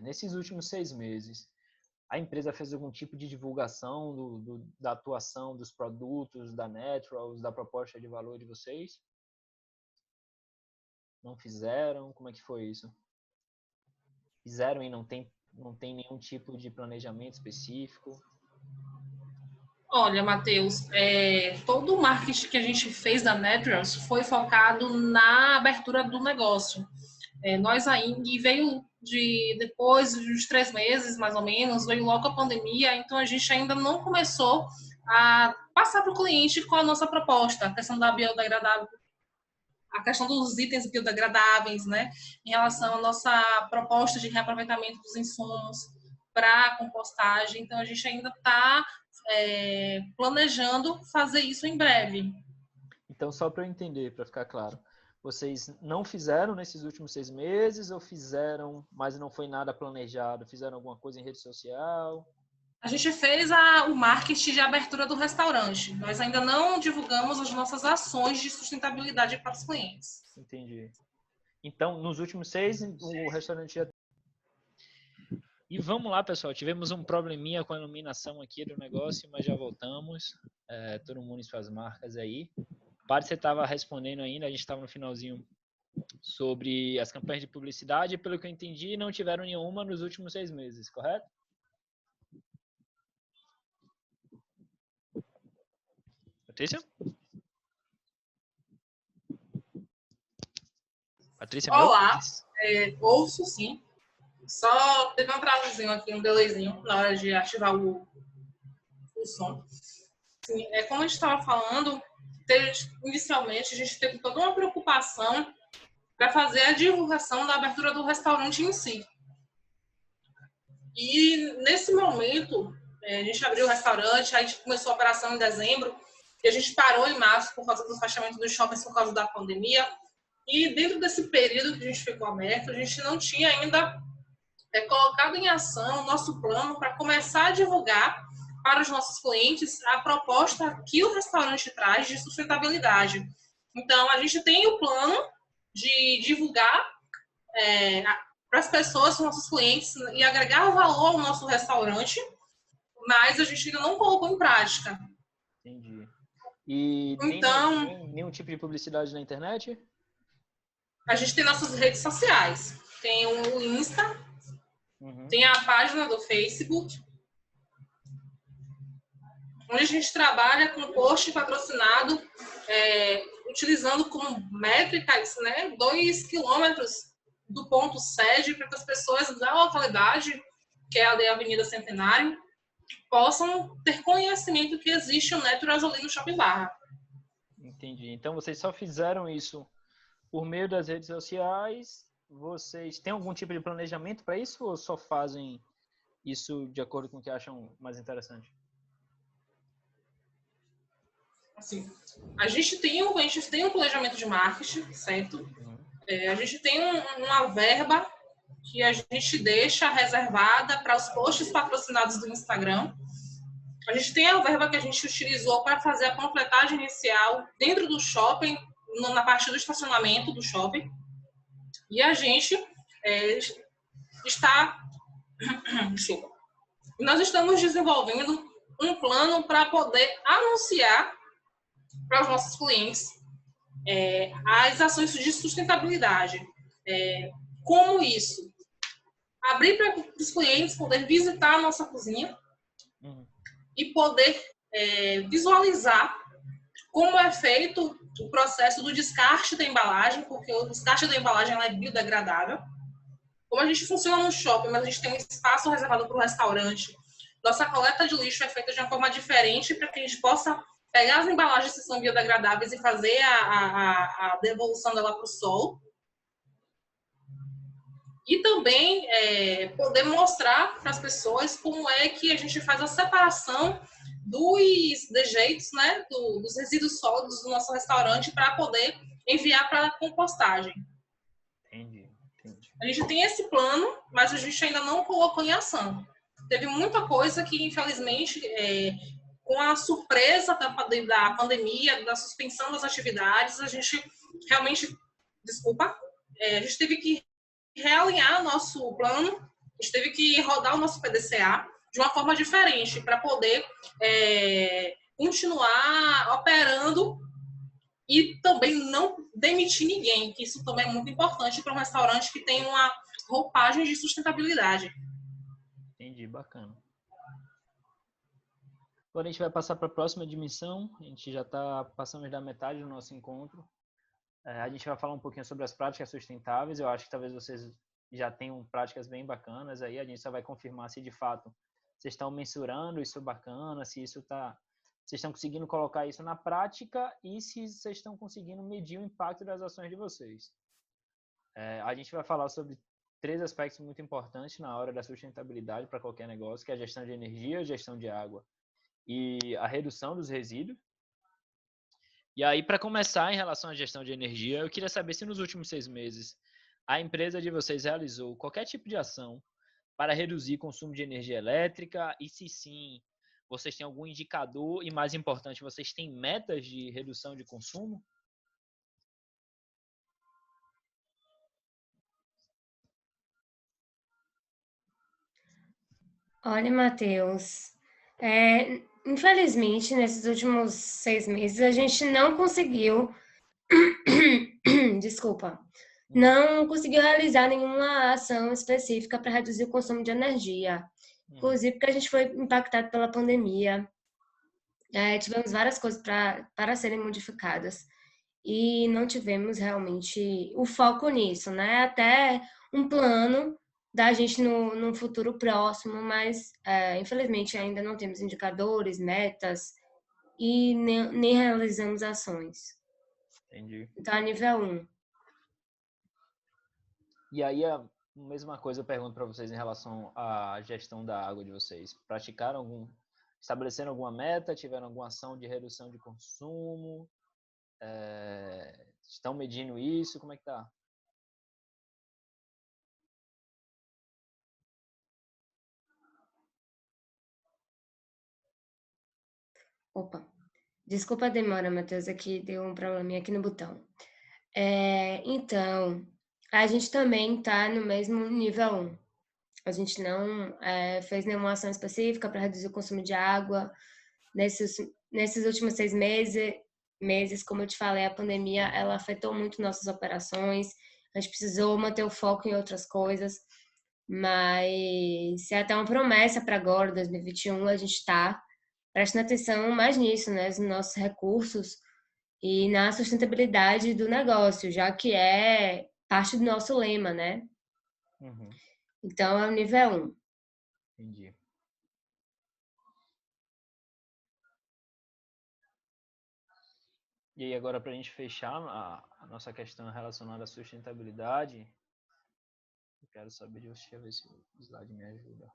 nesses últimos 6 meses, a empresa fez algum tipo de divulgação da atuação dos produtos, da Naturals, da proposta de valor de vocês? Não fizeram? Como é que foi isso? Fizeram e não tem nenhum tipo de planejamento específico? Olha, Matheus, todo o marketing que a gente fez da Naturals foi focado na abertura do negócio. Nós ainda, e veio depois de uns 3 meses, mais ou menos, veio logo a pandemia, então a gente ainda não começou a passar para o cliente com a nossa proposta, a questão da biodegradável, a questão dos itens biodegradáveis, né, em relação à nossa proposta de reaproveitamento dos insumos para compostagem. Então, a gente ainda está planejando fazer isso em breve. Então, só para eu entender, para ficar claro, vocês não fizeram nesses últimos 6 meses ou fizeram, mas não foi nada planejado? Fizeram alguma coisa em rede social? A gente fez o marketing de abertura do restaurante. Nós ainda não divulgamos as nossas ações de sustentabilidade para os clientes. Entendi. Então, nos últimos 6, o restaurante já... E vamos lá, pessoal. Tivemos um probleminha com a iluminação aqui do negócio, mas já voltamos. Todo mundo em suas marcas aí. Para você estava respondendo ainda, a gente estava no finalzinho sobre as campanhas de publicidade. Pelo que eu entendi, não tiveram nenhuma nos últimos 6 meses, correto? Patrícia? Patrícia, olá, ouço sim. Só teve um atrasozinho aqui, um delayzinho na hora de ativar o som. Sim, como a gente estava falando, inicialmente a gente teve toda uma preocupação para fazer a divulgação da abertura do restaurante em si. E nesse momento, a gente abriu o restaurante, a gente começou a operação em dezembro, e a gente parou em março por causa do fechamento dos shoppings por causa da pandemia. E dentro desse período que a gente ficou aberto, a gente não tinha ainda colocado em ação o nosso plano para começar a divulgar para os nossos clientes a proposta que o restaurante traz de sustentabilidade. Então, a gente tem o plano de divulgar para as pessoas, os nossos clientes, e agregar valor ao nosso restaurante, mas a gente ainda não colocou em prática. Entendi. E então, nenhum tipo de publicidade na internet? A gente tem nossas redes sociais. Tem o Insta, tem a página do Facebook, onde a gente trabalha com post patrocinado, utilizando como métricas, 2 quilômetros do ponto sede, para que as pessoas da localidade, que é a Avenida Centenário, possam ter conhecimento que existe o Naturals ali no Shopping Barra. Entendi. Então, vocês só fizeram isso por meio das redes sociais? Vocês têm algum tipo de planejamento para isso ou só fazem isso de acordo com o que acham mais interessante? Assim, a gente tem um planejamento de marketing, certo? A gente tem uma verba que a gente deixa reservada para os posts patrocinados do Instagram. A gente tem a verba que a gente utilizou para fazer a completagem inicial dentro do shopping, na parte do estacionamento do shopping. E a gente está Desculpa. Nós estamos desenvolvendo um plano para poder anunciar para os nossos clientes as ações de sustentabilidade. Como isso? Abrir para os clientes poder visitar a nossa cozinha e poder visualizar como é feito o processo do descarte da embalagem, porque o descarte da embalagem ela é biodegradável. Como a gente funciona no shopping, mas a gente tem um espaço reservado para o restaurante, nossa coleta de lixo é feita de uma forma diferente para que a gente possa pegar as embalagens que são biodegradáveis e fazer a devolução dela para o solo. E também poder mostrar para as pessoas como é que a gente faz a separação dos dejeitos, né, dos resíduos sólidos do nosso restaurante para poder enviar para a compostagem. Entendi. A gente tem esse plano, mas a gente ainda não colocou em ação. Teve muita coisa que, infelizmente, com a surpresa da pandemia, da suspensão das atividades, a gente realmente, a gente teve que realinhar nosso plano, a gente teve que rodar o nosso PDCA de uma forma diferente para poder continuar operando e também não demitir ninguém, que isso também é muito importante para um restaurante que tem uma roupagem de sustentabilidade. Entendi, bacana. Agora a gente vai passar para a próxima dimensão, a gente já está passando da metade do nosso encontro. A gente vai falar um pouquinho sobre as práticas sustentáveis, eu acho que talvez vocês já tenham práticas bem bacanas, aí a gente só vai confirmar se de fato vocês estão mensurando isso bacana, se isso está... Vocês estão conseguindo colocar isso na prática e se vocês estão conseguindo medir o impacto das ações de vocês. A gente vai falar sobre 3 aspectos muito importantes na hora da sustentabilidade para qualquer negócio, que é a gestão de energia, a gestão de água e a redução dos resíduos. E aí, para começar, em relação à gestão de energia, eu queria saber se nos últimos 6 meses a empresa de vocês realizou qualquer tipo de ação para reduzir o consumo de energia elétrica e se sim, vocês têm algum indicador e, mais importante, vocês têm metas de redução de consumo? Olha, Matheus, infelizmente, nesses últimos 6 meses, a gente não conseguiu, desculpa, não conseguiu realizar nenhuma ação específica para reduzir o consumo de energia. Inclusive, porque a gente foi impactado pela pandemia. Tivemos várias coisas para serem modificadas e não tivemos realmente o foco nisso, né? Até um plano da gente no futuro próximo, mas infelizmente ainda não temos indicadores, metas e nem realizamos ações. Entendi. Então, a nível 1. E aí, a mesma coisa eu pergunto para vocês em relação à gestão da água de vocês. Estabeleceram alguma meta? Tiveram alguma ação de redução de consumo? Estão medindo isso? Como é que tá? Opa, desculpa a demora, Matheus, aqui deu um probleminha aqui no botão. Então, a gente também está no mesmo nível 1. A gente não fez nenhuma ação específica para reduzir o consumo de água. Nesses últimos 6 meses, como eu te falei, a pandemia ela afetou muito nossas operações. A gente precisou manter o foco em outras coisas. Mas é até uma promessa para agora, 2021, a gente está prestando atenção mais nisso, né? Nos nossos recursos e na sustentabilidade do negócio, já que é parte do nosso lema, né? Uhum. Então, é o nível 1. Entendi. E aí, agora, para a gente fechar a nossa questão relacionada à sustentabilidade, eu quero saber de você, deixa eu ver se o slide me ajuda.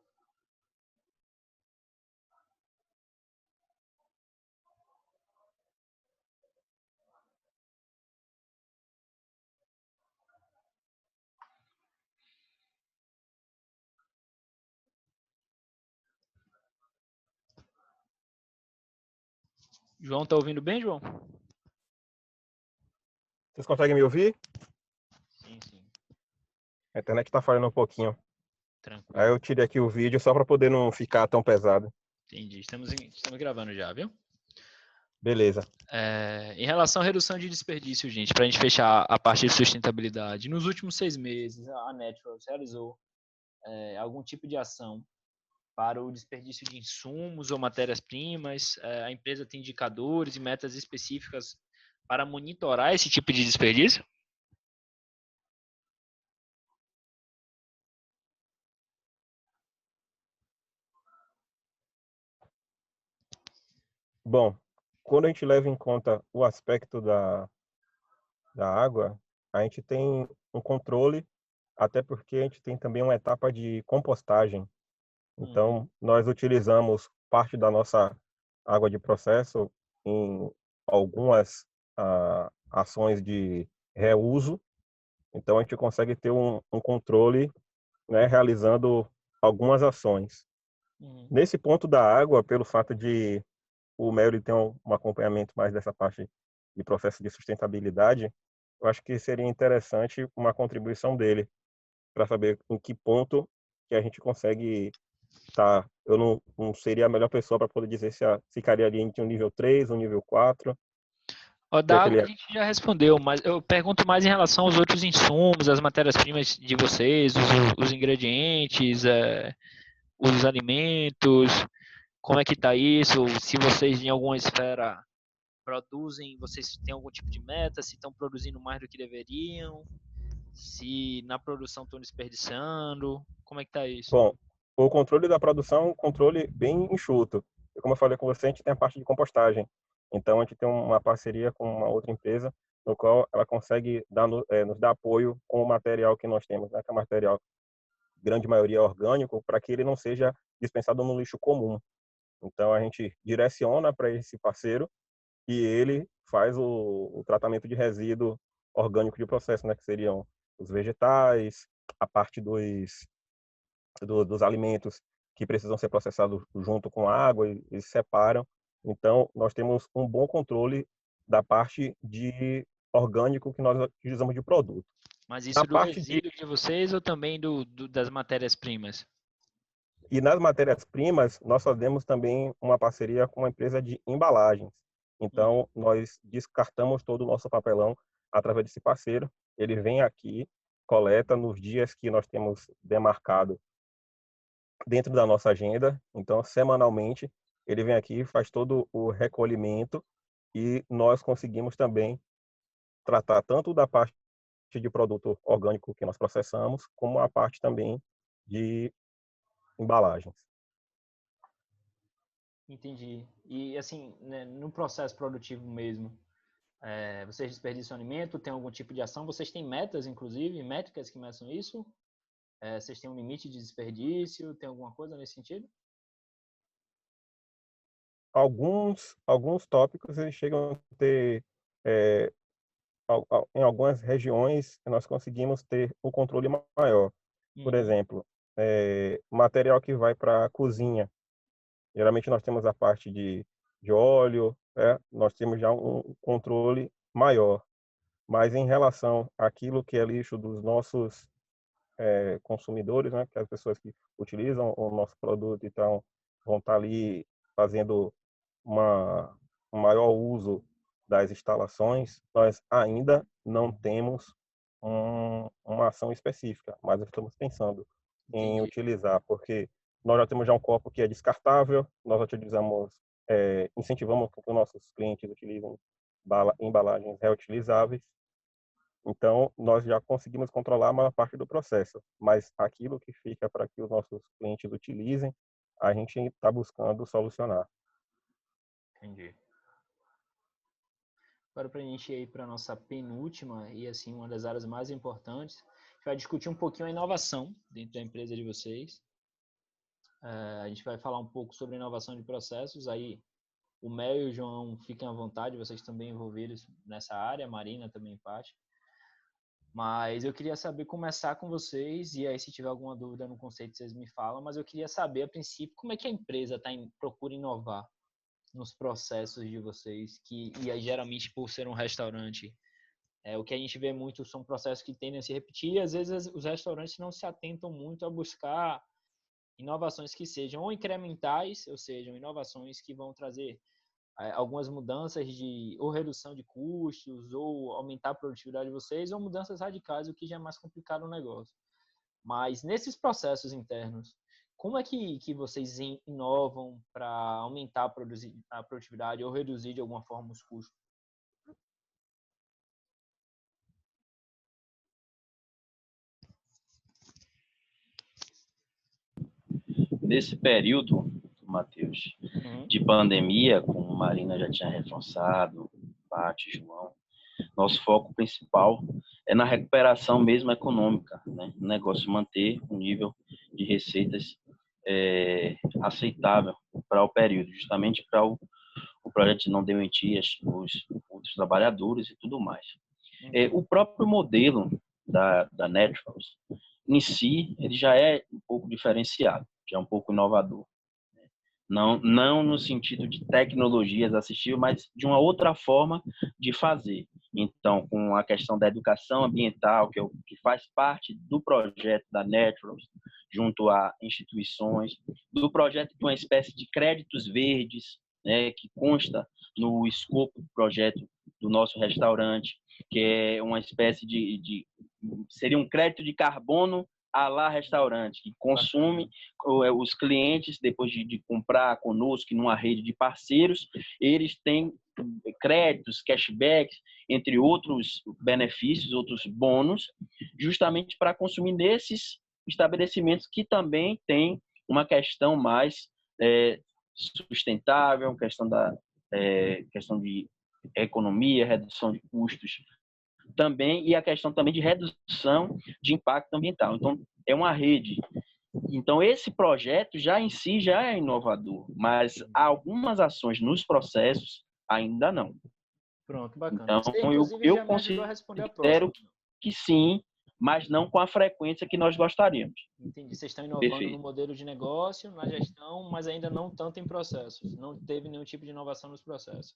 João, tá ouvindo bem, João? Vocês conseguem me ouvir? Sim, sim. A internet está falhando um pouquinho. Tranquilo. Aí eu tirei aqui o vídeo só para poder não ficar tão pesado. Entendi. Estamos gravando já, viu? Beleza. Em relação à redução de desperdício, gente, para a gente fechar a parte de sustentabilidade, nos últimos 6 meses, a Naturals realizou algum tipo de ação para o desperdício de insumos ou matérias-primas. A empresa tem indicadores e metas específicas para monitorar esse tipo de desperdício? Bom, quando a gente leva em conta o aspecto da água, a gente tem um controle, até porque a gente tem também uma etapa de compostagem. Então, nós utilizamos parte da nossa água de processo em algumas ações de reuso. Então, a gente consegue ter um controle, né, realizando algumas ações. Nesse ponto da água, pelo fato de o Melry ter um acompanhamento mais dessa parte de processo de sustentabilidade, eu acho que seria interessante uma contribuição dele para saber em que ponto que a gente consegue estar. Eu não seria a melhor pessoa para poder dizer se ficaria ali entre um nível 3, um nível 4. Da água a gente já respondeu, mas eu pergunto mais em relação aos outros insumos, as matérias-primas de vocês, os ingredientes, os alimentos, como é que está isso? Se vocês em alguma esfera produzem, vocês têm algum tipo de meta, se estão produzindo mais do que deveriam, se na produção estão desperdiçando, como é que está isso? Bom, o controle da produção é um controle bem enxuto. E como eu falei com você, a gente tem a parte de compostagem. Então, a gente tem uma parceria com uma outra empresa, no qual ela consegue nos dar apoio com o material que nós temos, né? Que é um material, grande maioria, orgânico, para que ele não seja dispensado no lixo comum. Então, a gente direciona para esse parceiro e ele faz o tratamento de resíduo orgânico de processo, né? Que seriam os vegetais, a parte dos alimentos que precisam ser processados junto com a água, eles separam. Então, nós temos um bom controle da parte de orgânico que nós utilizamos de produto. Mas Na isso do parte de resíduo de vocês ou também das matérias-primas? E nas matérias-primas, nós fazemos também uma parceria com uma empresa de embalagens. Então, nós descartamos todo o nosso papelão através desse parceiro. Ele vem aqui, coleta nos dias que nós temos demarcado dentro da nossa agenda. Então, semanalmente, ele vem aqui, faz todo o recolhimento e nós conseguimos também tratar tanto da parte de produto orgânico que nós processamos, como a parte também de embalagens. Entendi. E assim, né, no processo produtivo mesmo, vocês desperdiçam alimento, tem algum tipo de ação? Vocês têm metas, inclusive, métricas que meçam isso? Vocês têm um limite de desperdício? Tem alguma coisa nesse sentido? Alguns tópicos eles chegam a ter, é, em algumas regiões, nós conseguimos ter o controle maior. Por exemplo, material que vai para a cozinha. Geralmente nós temos a parte de óleo, nós temos já um controle maior. Mas em relação àquilo que é lixo dos nossos consumidores, né, que as pessoas que utilizam o nosso produto, então vão estar ali fazendo um maior uso das instalações, nós ainda não temos uma ação específica, mas estamos pensando em Entendi. utilizar, porque nós já temos já um copo que é descartável, nós utilizamos, incentivamos que os nossos clientes utilizem embalagens reutilizáveis. Então, nós já conseguimos controlar a maior parte do processo, mas aquilo que fica para que os nossos clientes utilizem, a gente está buscando solucionar. Entendi. Agora, para a gente ir para a nossa penúltima e assim uma das áreas mais importantes, a gente vai discutir um pouquinho a inovação dentro da empresa de vocês. A gente vai falar um pouco sobre inovação de processos. Aí, o Mel e o João fiquem à vontade, vocês também envolvidos nessa área, a Marina também parte. Mas eu queria saber, começar com vocês, e aí se tiver alguma dúvida no conceito, vocês me falam, mas eu queria saber, a princípio, como é que a empresa procura inovar nos processos de vocês, e aí geralmente por ser um restaurante, O que a gente vê muito são processos que tendem a se repetir e às vezes os restaurantes não se atentam muito a buscar inovações que sejam ou incrementais, ou sejam inovações que vão trazer algumas mudanças de ou redução de custos ou aumentar a produtividade de vocês ou mudanças radicais, o que já é mais complicado no negócio. Mas nesses processos internos, como é que vocês inovam para aumentar a produtividade ou reduzir de alguma forma os custos? Nesse período, Matheus, de pandemia, como a Marina já tinha reforçado, Paty, João, nosso foco principal é na recuperação mesmo econômica, né? O negócio manter um nível de receitas aceitável para o período, justamente para o projeto não demitir os trabalhadores e tudo mais. O próprio modelo da Naturals, em si, ele já é um pouco diferenciado, já é um pouco inovador. Não no sentido de tecnologias assistíveis, mas de uma outra forma de fazer. Então, com a questão da educação ambiental, que faz parte do projeto da Naturals, junto a instituições, do projeto de uma espécie de créditos verdes, né, que consta no escopo do projeto do nosso restaurante, que é uma espécie seria um crédito de carbono à la restaurante, que consome os clientes, depois de comprar conosco numa rede de parceiros, eles têm créditos, cashbacks, entre outros benefícios, outros bônus, justamente para consumir nesses estabelecimentos que também têm uma questão mais sustentável, questão de economia, redução de custos também, e a questão também de redução de impacto ambiental. Então, é uma rede. Então, esse projeto já em si já é inovador, mas há algumas ações nos processos ainda não. Pronto, bacana. Então, você, inclusive, já me ajudou a responder a próxima. Que sim, mas não com a frequência que nós gostaríamos. Entendi. Vocês estão inovando no modelo de negócio, na gestão, mas ainda não tanto em processos. Não teve nenhum tipo de inovação nos processos.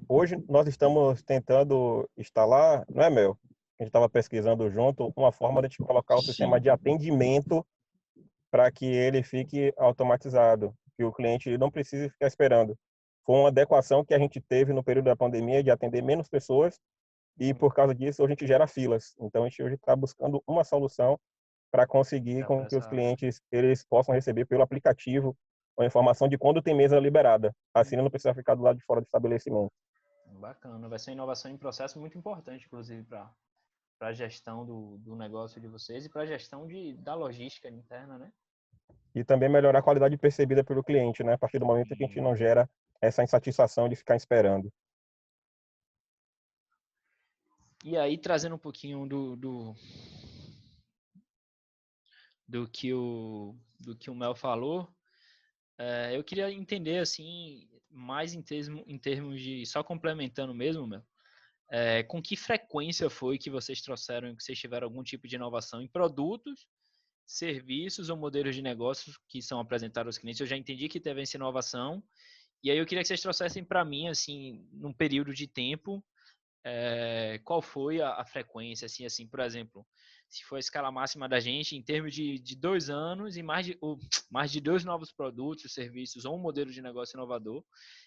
Hoje nós estamos tentando instalar, não é, Mel? A gente estava pesquisando junto uma forma de colocar o sistema de atendimento para que ele fique automatizado, que o cliente não precise ficar esperando. Foi uma adequação que a gente teve no período da pandemia de atender menos pessoas e por causa disso a gente gera filas. Então a gente hoje está buscando uma solução para conseguir com que os clientes eles possam receber pelo aplicativo a informação de quando tem mesa liberada. Assim não precisa ficar do lado de fora do estabelecimento. Bacana, vai ser uma inovação em processo muito importante, inclusive, para a gestão do negócio de vocês e para a gestão da logística interna, né? E também melhorar a qualidade percebida pelo cliente, né? A partir do momento que a gente não gera essa insatisfação de ficar esperando. E aí, trazendo um pouquinho do que o Mel falou, eu queria entender, assim, mais em termos de, só complementando mesmo, Mel, com que frequência foi que vocês trouxeram, que vocês tiveram algum tipo de inovação em produtos, serviços ou modelos de negócios que são apresentados aos clientes? Eu já entendi que teve essa inovação, e aí eu queria que vocês trouxessem para mim, assim, num período de tempo, qual foi a frequência, assim, por exemplo, se for a escala máxima da gente, em termos de 2 anos e mais de 2 novos produtos, serviços ou um modelo de negócio inovador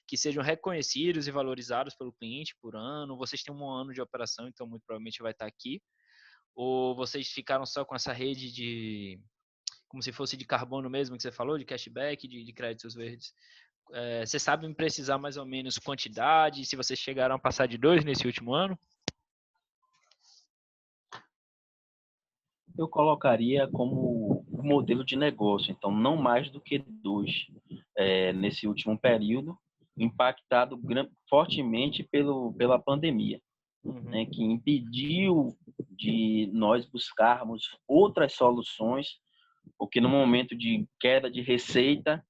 que sejam reconhecidos e valorizados pelo cliente por ano. Vocês têm 1 ano de operação, então muito provavelmente vai estar aqui. Ou vocês ficaram só com essa rede como se fosse de carbono mesmo, que você falou, de cashback, de créditos verdes? Você sabe me precisar mais ou menos quantidade, se vocês chegaram a passar de 2 nesse último ano? Eu colocaria como modelo de negócio, então não mais do que 2 nesse último período, impactado fortemente pela pandemia, né, que impediu de nós buscarmos outras soluções, porque no momento de queda de receita,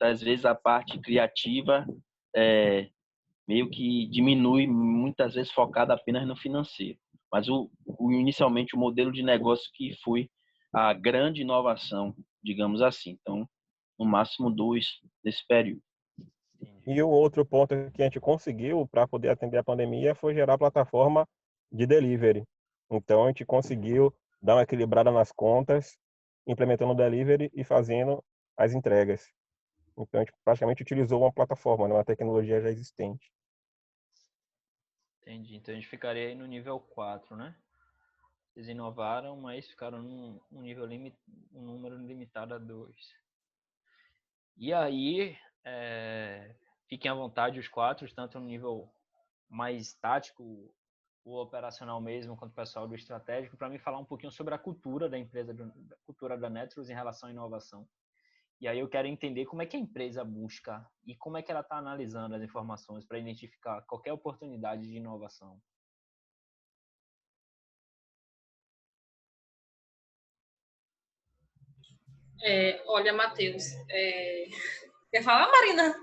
às vezes a parte criativa meio que diminui, muitas vezes focada apenas no financeiro. Mas inicialmente o modelo de negócio que foi a grande inovação, digamos assim. Então, no máximo 2 nesse período. E o outro ponto que a gente conseguiu para poder atender a pandemia foi gerar a plataforma de delivery. Então, a gente conseguiu dar uma equilibrada nas contas, implementando o delivery e fazendo as entregas. Então, a gente praticamente utilizou uma plataforma, né, uma tecnologia já existente. Entendi. Então, a gente ficaria aí no nível 4, né? Vocês inovaram, mas ficaram num nível um número limitado a 2. E aí, fiquem à vontade os 4, tanto no nível mais tático, o operacional mesmo, quanto o pessoal do estratégico, para mim falar um pouquinho sobre a cultura da empresa, a cultura da Netrus em relação à inovação. E aí eu quero entender como é que a empresa busca e como é que ela está analisando as informações para identificar qualquer oportunidade de inovação. Olha, Matheus, quer falar, Marina?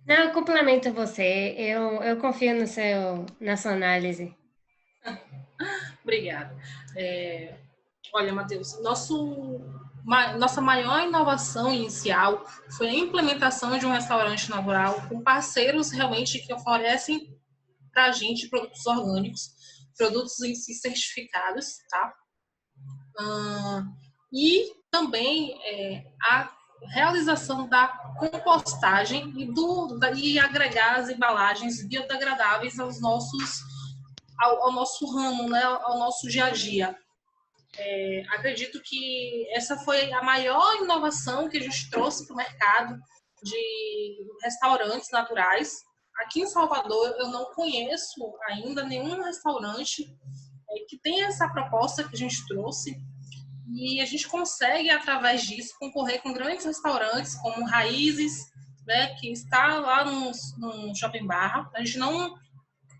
Não, eu complemento você. Eu confio na sua análise. Obrigada. Olha, Matheus, nossa maior inovação inicial foi a implementação de um restaurante natural com parceiros realmente que oferecem para a gente produtos orgânicos, produtos em si certificados, tá? E também a realização da compostagem e agregar as embalagens biodegradáveis ao nosso ramo, né, ao nosso dia a dia. Acredito que essa foi a maior inovação que a gente trouxe para o mercado de restaurantes naturais. Aqui em Salvador, eu não conheço ainda nenhum restaurante que tenha essa proposta que a gente trouxe. E a gente consegue, através disso, concorrer com grandes restaurantes, como Raízes, né, que está lá no Shopping Barra. A gente não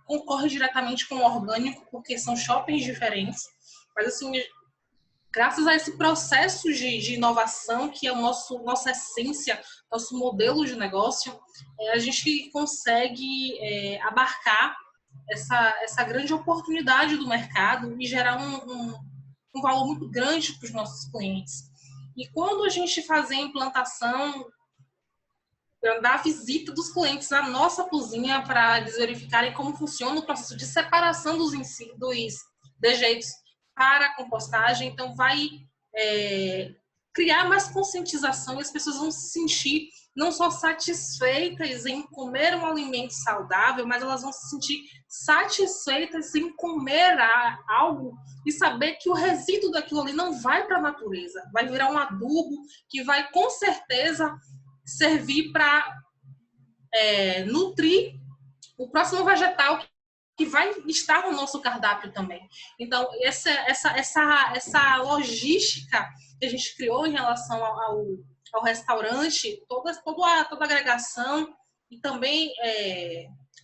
concorre diretamente com o orgânico, porque são shoppings diferentes. Mas, assim, graças a esse processo de inovação, que é nossa essência, nosso modelo de negócio, a gente consegue abarcar essa grande oportunidade do mercado e gerar um valor muito grande para os nossos clientes. E quando a gente fazer a implantação, dar a visita dos clientes à nossa cozinha para eles verificarem como funciona o processo de separação dos dejeitos para a compostagem, então vai criar mais conscientização e as pessoas vão se sentir não só satisfeitas em comer um alimento saudável, mas elas vão se sentir satisfeitas em comer algo e saber que o resíduo daquilo ali não vai para a natureza, vai virar um adubo que vai com certeza servir para nutrir o próximo vegetal que vai estar no nosso cardápio também. Então, essa logística que a gente criou em relação ao restaurante, toda a agregação e também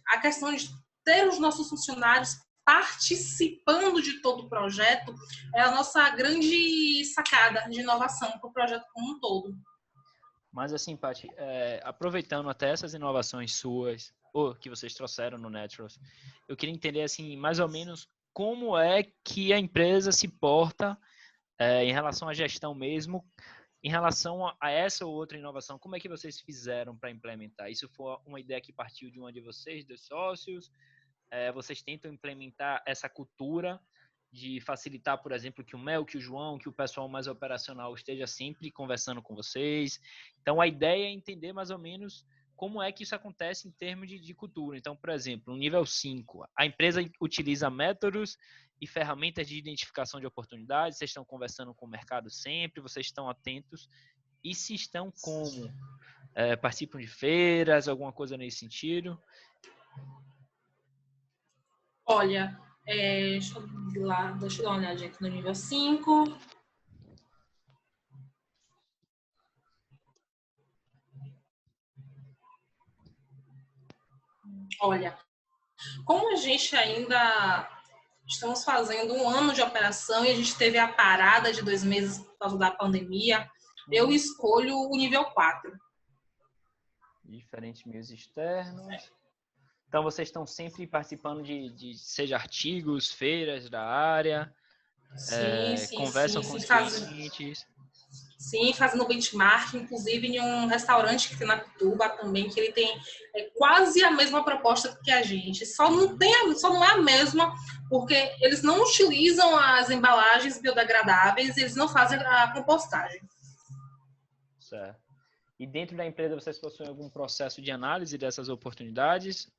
a questão de ter os nossos funcionários participando de todo o projeto é a nossa grande sacada de inovação para o projeto como um todo. Mas assim, Paty, aproveitando até essas inovações suas, ou que vocês trouxeram no Netrus, eu queria entender assim, mais ou menos como é que a empresa se porta em relação à gestão mesmo, em relação a essa ou outra inovação, como é que vocês fizeram para implementar? Isso foi uma ideia que partiu de uma de vocês, dos sócios? Vocês tentam implementar essa cultura de facilitar, por exemplo, que o Mel, que o João, que o pessoal mais operacional esteja sempre conversando com vocês. Então, a ideia é entender mais ou menos como é que isso acontece em termos de cultura. Então, por exemplo, no nível 5, a empresa utiliza métodos e ferramentas de identificação de oportunidades, vocês estão conversando com o mercado sempre, vocês estão atentos, e se estão como? Participam de feiras, alguma coisa nesse sentido? Olha, deixa eu dar uma olhadinha aqui no nível 5. Olha, como a gente ainda estamos fazendo um ano de operação e a gente teve a parada de 2 meses por causa da pandemia, eu escolho o nível 4. Diferentes meios externos. Então, vocês estão sempre participando de seja artigos, feiras da área, Sim, conversam com os clientes. Sim, fazendo benchmark, inclusive em um restaurante que tem na Pituba também, que ele tem quase a mesma proposta que a gente. Só não é a mesma, porque eles não utilizam as embalagens biodegradáveis, eles não fazem a compostagem. Certo. E dentro da empresa vocês possuem algum processo de análise dessas oportunidades?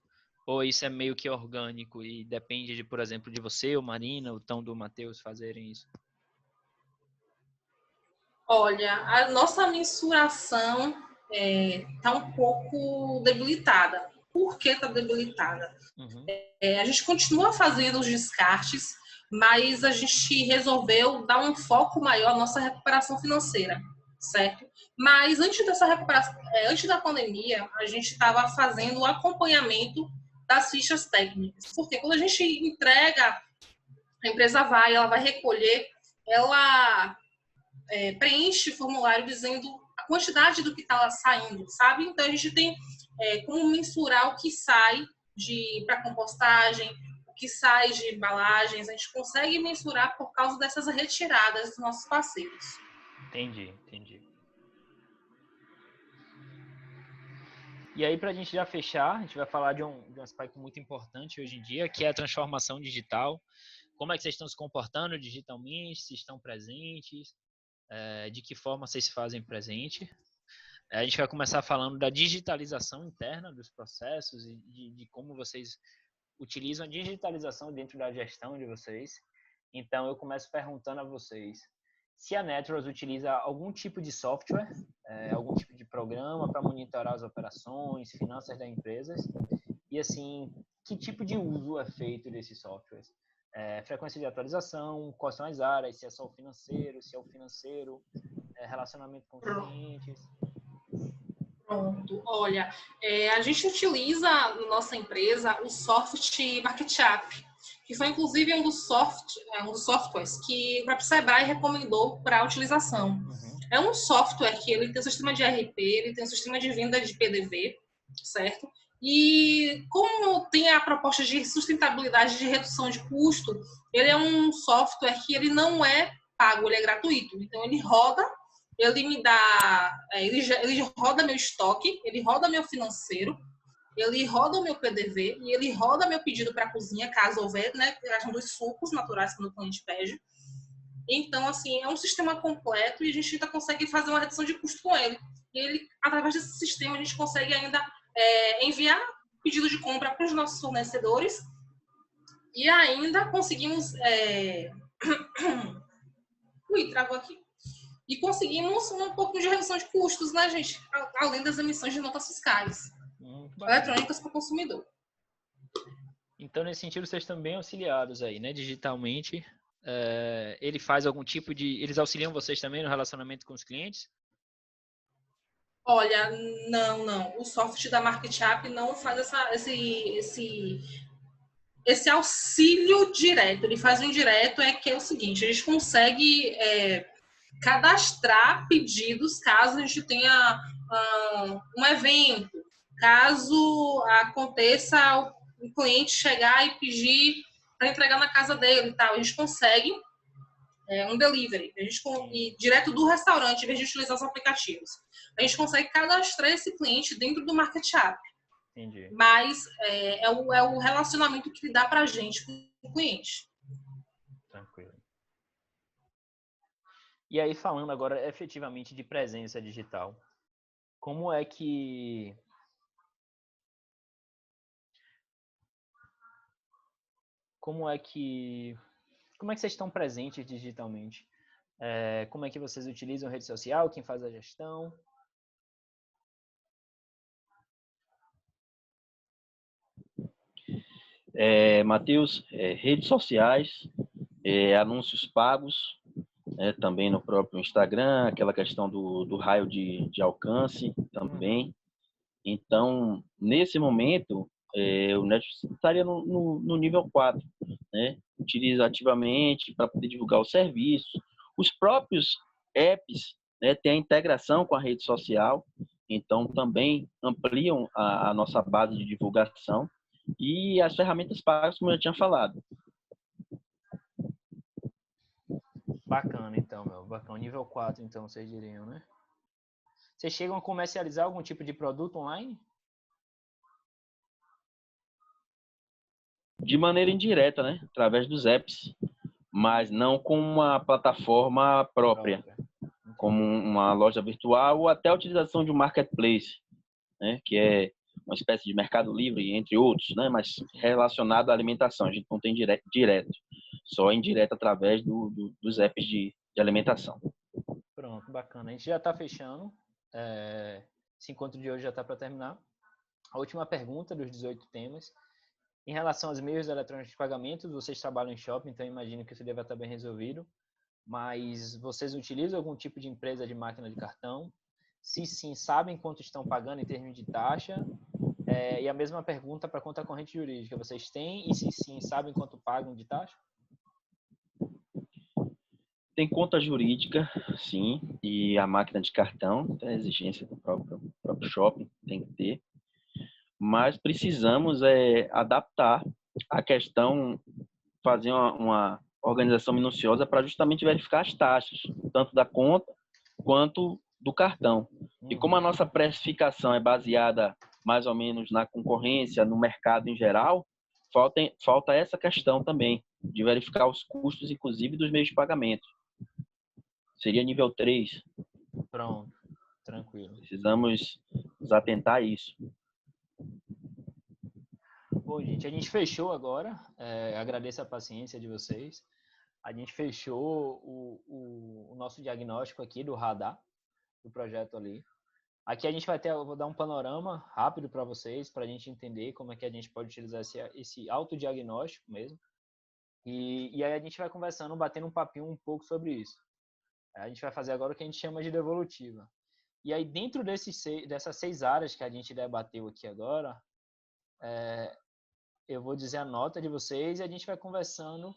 Ou isso é meio que orgânico e depende de, por exemplo, de você, ou Marina, ou então do Matheus fazerem isso? Olha, a nossa mensuração está um pouco debilitada. Por que está debilitada? Uhum. A gente continua fazendo os descartes, mas a gente resolveu dar um foco maior à nossa recuperação financeira, certo? Mas antes dessa recuperação, antes da pandemia, a gente estava fazendo o acompanhamento das fichas técnicas. Porque quando a gente entrega, a empresa ela vai recolher, ela preenche formulário dizendo a quantidade do que está saindo, sabe? Então, a gente tem como mensurar o que sai para compostagem, o que sai de embalagens, a gente consegue mensurar por causa dessas retiradas dos nossos parceiros. Entendi. E aí, para a gente já fechar, a gente vai falar de um aspecto muito importante hoje em dia, que é a transformação digital. Como é que vocês estão se comportando digitalmente, se estão presentes, de que forma vocês se fazem presente. A gente vai começar falando da digitalização interna dos processos e de como vocês utilizam a digitalização dentro da gestão de vocês. Então, eu começo perguntando a vocês se a Netros utiliza algum tipo de software, algum tipo de programa para monitorar as operações, finanças da empresa, e assim, que tipo de uso é feito desses softwares? Frequência de atualização, quais são as áreas, se é só o financeiro, se é o financeiro, relacionamento com clientes. Pronto, olha, a gente utiliza na nossa empresa o software MarketApp, que foi inclusive um dos softwares que o próprio Sebrae recomendou para a utilização. Uhum. É um software que ele tem um sistema de ERP, ele tem um sistema de venda de PDV, certo? E como tem a proposta de sustentabilidade, de redução de custo, ele é um software que ele não é pago, ele é gratuito. Então, ele roda, ele me dá, ele roda meu estoque, ele roda meu financeiro, ele roda o meu PDV e ele roda meu pedido para a cozinha, caso houver, né, criação dos sucos naturais que o cliente pede. Então, assim, é um sistema completo e a gente ainda consegue fazer uma redução de custo com ele. E ele, através desse sistema, a gente consegue ainda enviar pedido de compra para os nossos fornecedores e ainda conseguimos... Ui, travou aqui. E conseguimos um pouco de redução de custos, né, gente? Além das emissões de notas fiscais eletrônicas para o consumidor. Então, nesse sentido, vocês estão bem auxiliados aí, né? Digitalmente. Ele faz algum tipo de... Eles auxiliam vocês também no relacionamento com os clientes? Olha, não. O software da MarketApp não faz esse auxílio direto. Ele faz um indireto, que é o seguinte, a gente consegue cadastrar pedidos caso a gente tenha um evento, caso aconteça o cliente chegar e pedir para entregar na casa dele e tal. A gente consegue um delivery, e direto do restaurante, em vez de utilizar os aplicativos. A gente consegue cadastrar esse cliente dentro do MarketApp. Entendi. Mas é o relacionamento que ele dá para a gente com o cliente. Tranquilo. E aí, falando agora efetivamente de presença digital, como é que vocês estão presentes digitalmente? Como é que vocês utilizam rede social? Quem faz a gestão? Matheus, redes sociais, anúncios pagos, também no próprio Instagram, aquela questão do raio de alcance também. Então, nesse momento, o Netflix estaria no nível 4, né? Utiliza ativamente para poder divulgar o serviço. Os próprios apps, né, têm a integração com a rede social, então também ampliam a nossa base de divulgação. E as ferramentas pagas, como eu já tinha falado. Bacana, então, meu. Bacana. Nível 4, então, vocês diriam, né? Vocês chegam a comercializar algum tipo de produto online? De maneira indireta, né? Através dos apps, mas não com uma plataforma própria, como uma loja virtual ou até a utilização de um marketplace, né? Que é uma espécie de Mercado Livre, entre outros, né? Mas relacionado à alimentação. A gente não tem direto, só indireto através dos apps de alimentação. Pronto, bacana. A gente já está fechando. Esse encontro de hoje já está para terminar. A última pergunta dos 18 temas. Em relação aos meios eletrônicos de pagamento, vocês trabalham em shopping, então imagino que isso deve estar bem resolvido. Mas vocês utilizam algum tipo de empresa de máquina de cartão? Se sim, sabem quanto estão pagando em termos de taxa? E a mesma pergunta para a conta corrente jurídica. Vocês têm? E se sim, sabem quanto pagam de taxa? Tem conta jurídica, sim, e a máquina de cartão, é a exigência do próprio shopping, tem que ter. Mas precisamos adaptar a questão, fazer uma organização minuciosa para justamente verificar as taxas, tanto da conta quanto do cartão. E como a nossa precificação é baseada mais ou menos na concorrência, no mercado em geral, falta essa questão também, de verificar os custos, inclusive, dos meios de pagamento. Seria nível 3. Pronto, tranquilo. Precisamos nos atentar a isso. Bom, gente, a gente fechou agora. Agradeço a paciência de vocês. A gente fechou o nosso diagnóstico aqui do radar, do projeto ali. Aqui a gente eu vou dar um panorama rápido para vocês, para a gente entender como é que a gente pode utilizar esse autodiagnóstico mesmo. E aí a gente vai conversando, batendo um papinho um pouco sobre isso. A gente vai fazer agora o que a gente chama de devolutiva. E aí dentro dessas 6 áreas que a gente debateu aqui agora, eu vou dizer a nota de vocês e a gente vai conversando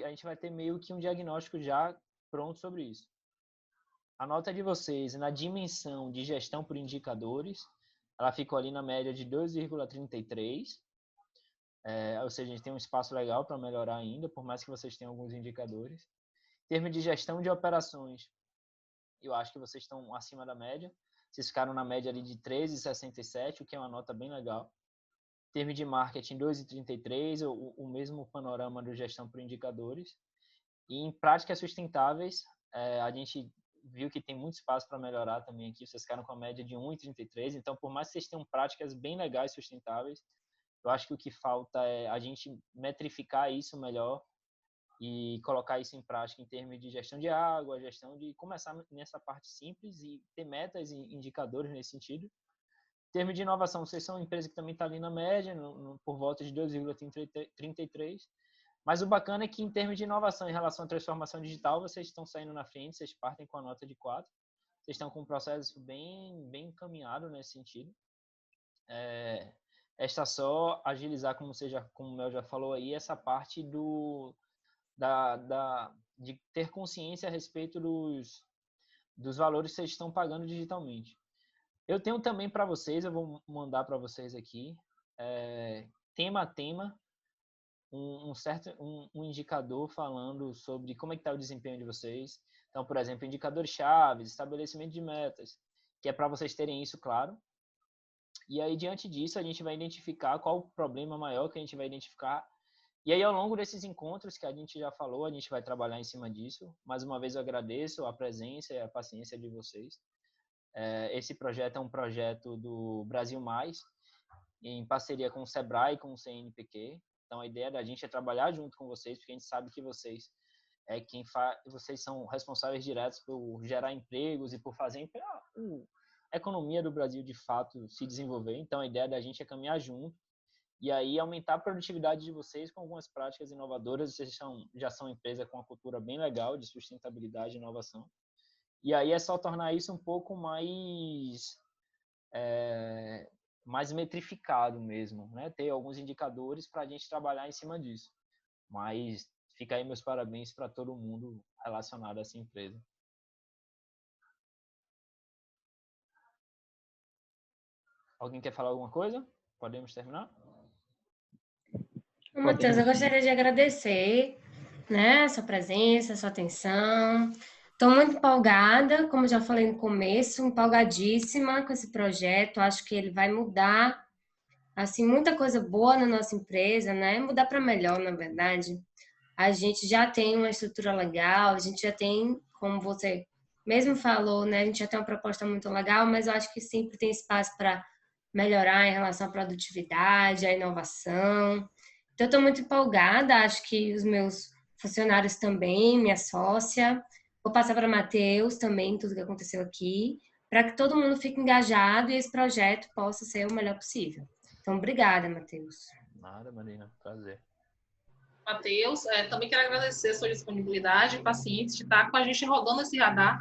a gente vai ter meio que um diagnóstico já pronto sobre isso. A nota de vocês na dimensão de gestão por indicadores, ela ficou ali na média de 2,33. Ou seja, a gente tem um espaço legal para melhorar ainda, por mais que vocês tenham alguns indicadores. Em termos de gestão de operações, eu acho que vocês estão acima da média. Vocês ficaram na média ali de 13,67, o que é uma nota bem legal. Em termos de marketing, 2,33, o mesmo panorama de gestão por indicadores. E em práticas sustentáveis, a gente viu que tem muito espaço para melhorar também aqui. Vocês ficaram com a média de 1,33. Então, por mais que vocês tenham práticas bem legais e sustentáveis, eu acho que o que falta é a gente metrificar isso melhor e colocar isso em prática em termos de gestão de água, gestão de começar nessa parte simples e ter metas e indicadores nesse sentido. Em termos de inovação, vocês são uma empresa que também está ali na média, por volta de 2,33. Mas o bacana é que em termos de inovação em relação à transformação digital, vocês estão saindo na frente, vocês partem com a nota de 4. Vocês estão com um processo bem encaminhado nesse sentido. Esta só agilizar, como o Mel já falou aí, essa parte de ter consciência a respeito dos valores que vocês estão pagando digitalmente. Eu tenho também para vocês, eu vou mandar para vocês aqui, tema a tema, um indicador falando sobre como é que está o desempenho de vocês. Então, por exemplo, indicadores chaves, estabelecimento de metas, que é para vocês terem isso claro. E aí, diante disso, a gente vai identificar qual o problema maior que a gente vai identificar. E aí, ao longo desses encontros que a gente já falou, a gente vai trabalhar em cima disso. Mais uma vez, eu agradeço a presença e a paciência de vocês. Esse projeto é um projeto do Brasil Mais, em parceria com o Sebrae e com o CNPq. Então, a ideia da gente é trabalhar junto com vocês, porque a gente sabe que vocês vocês são responsáveis diretos por gerar empregos e por fazer a economia do Brasil, de fato, se desenvolver. Então, a ideia da gente é caminhar junto e aí aumentar a produtividade de vocês com algumas práticas inovadoras. Vocês já são empresa com uma cultura bem legal de sustentabilidade e inovação. E aí é só tornar isso um pouco mais metrificado mesmo, né? Ter alguns indicadores para a gente trabalhar em cima disso. Mas fica aí meus parabéns para todo mundo relacionado a essa empresa. Alguém quer falar alguma coisa? Podemos terminar? Matheus, eu gostaria de agradecer né, sua presença, sua atenção. Estou muito empolgada, como já falei no começo, empolgadíssima com esse projeto. Acho que ele vai mudar, assim, muita coisa boa na nossa empresa, né? Mudar para melhor, na verdade. A gente já tem uma estrutura legal, a gente já tem, como você mesmo falou, né? A gente já tem uma proposta muito legal, mas eu acho que sempre tem espaço para melhorar em relação à produtividade, à inovação. Então, eu estou muito empolgada, acho que os meus funcionários também, minha sócia. Vou passar para Matheus também tudo que aconteceu aqui, para que todo mundo fique engajado e esse projeto possa ser o melhor possível. Então, obrigada, Matheus. Nada, Marina. Prazer. Matheus, também quero agradecer a sua disponibilidade e paciência de estar com a gente rodando esse radar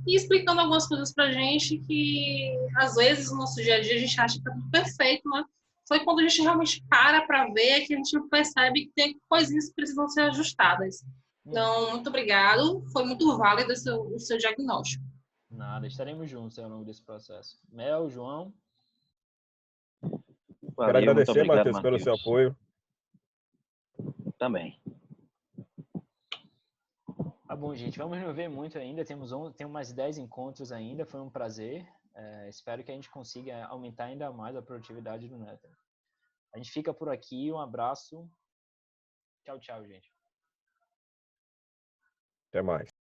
e explicando algumas coisas para a gente que, às vezes, no nosso dia a dia, a gente acha que está tudo perfeito, né? Foi quando a gente realmente para ver que a gente percebe que tem coisinhas que precisam ser ajustadas. Então, muito obrigado. Foi muito válido o seu diagnóstico. Nada, estaremos juntos ao longo desse processo. Mel, João. Quero Valeu, muito agradecer, obrigado, Matheus, pelo seu apoio. Também. Tá bom, gente. Vamos nos ver muito ainda. Temos mais 10 encontros ainda. Foi um prazer. Espero que a gente consiga aumentar ainda mais a produtividade do Nether. A gente fica por aqui. Um abraço. Tchau, tchau, gente. Até mais.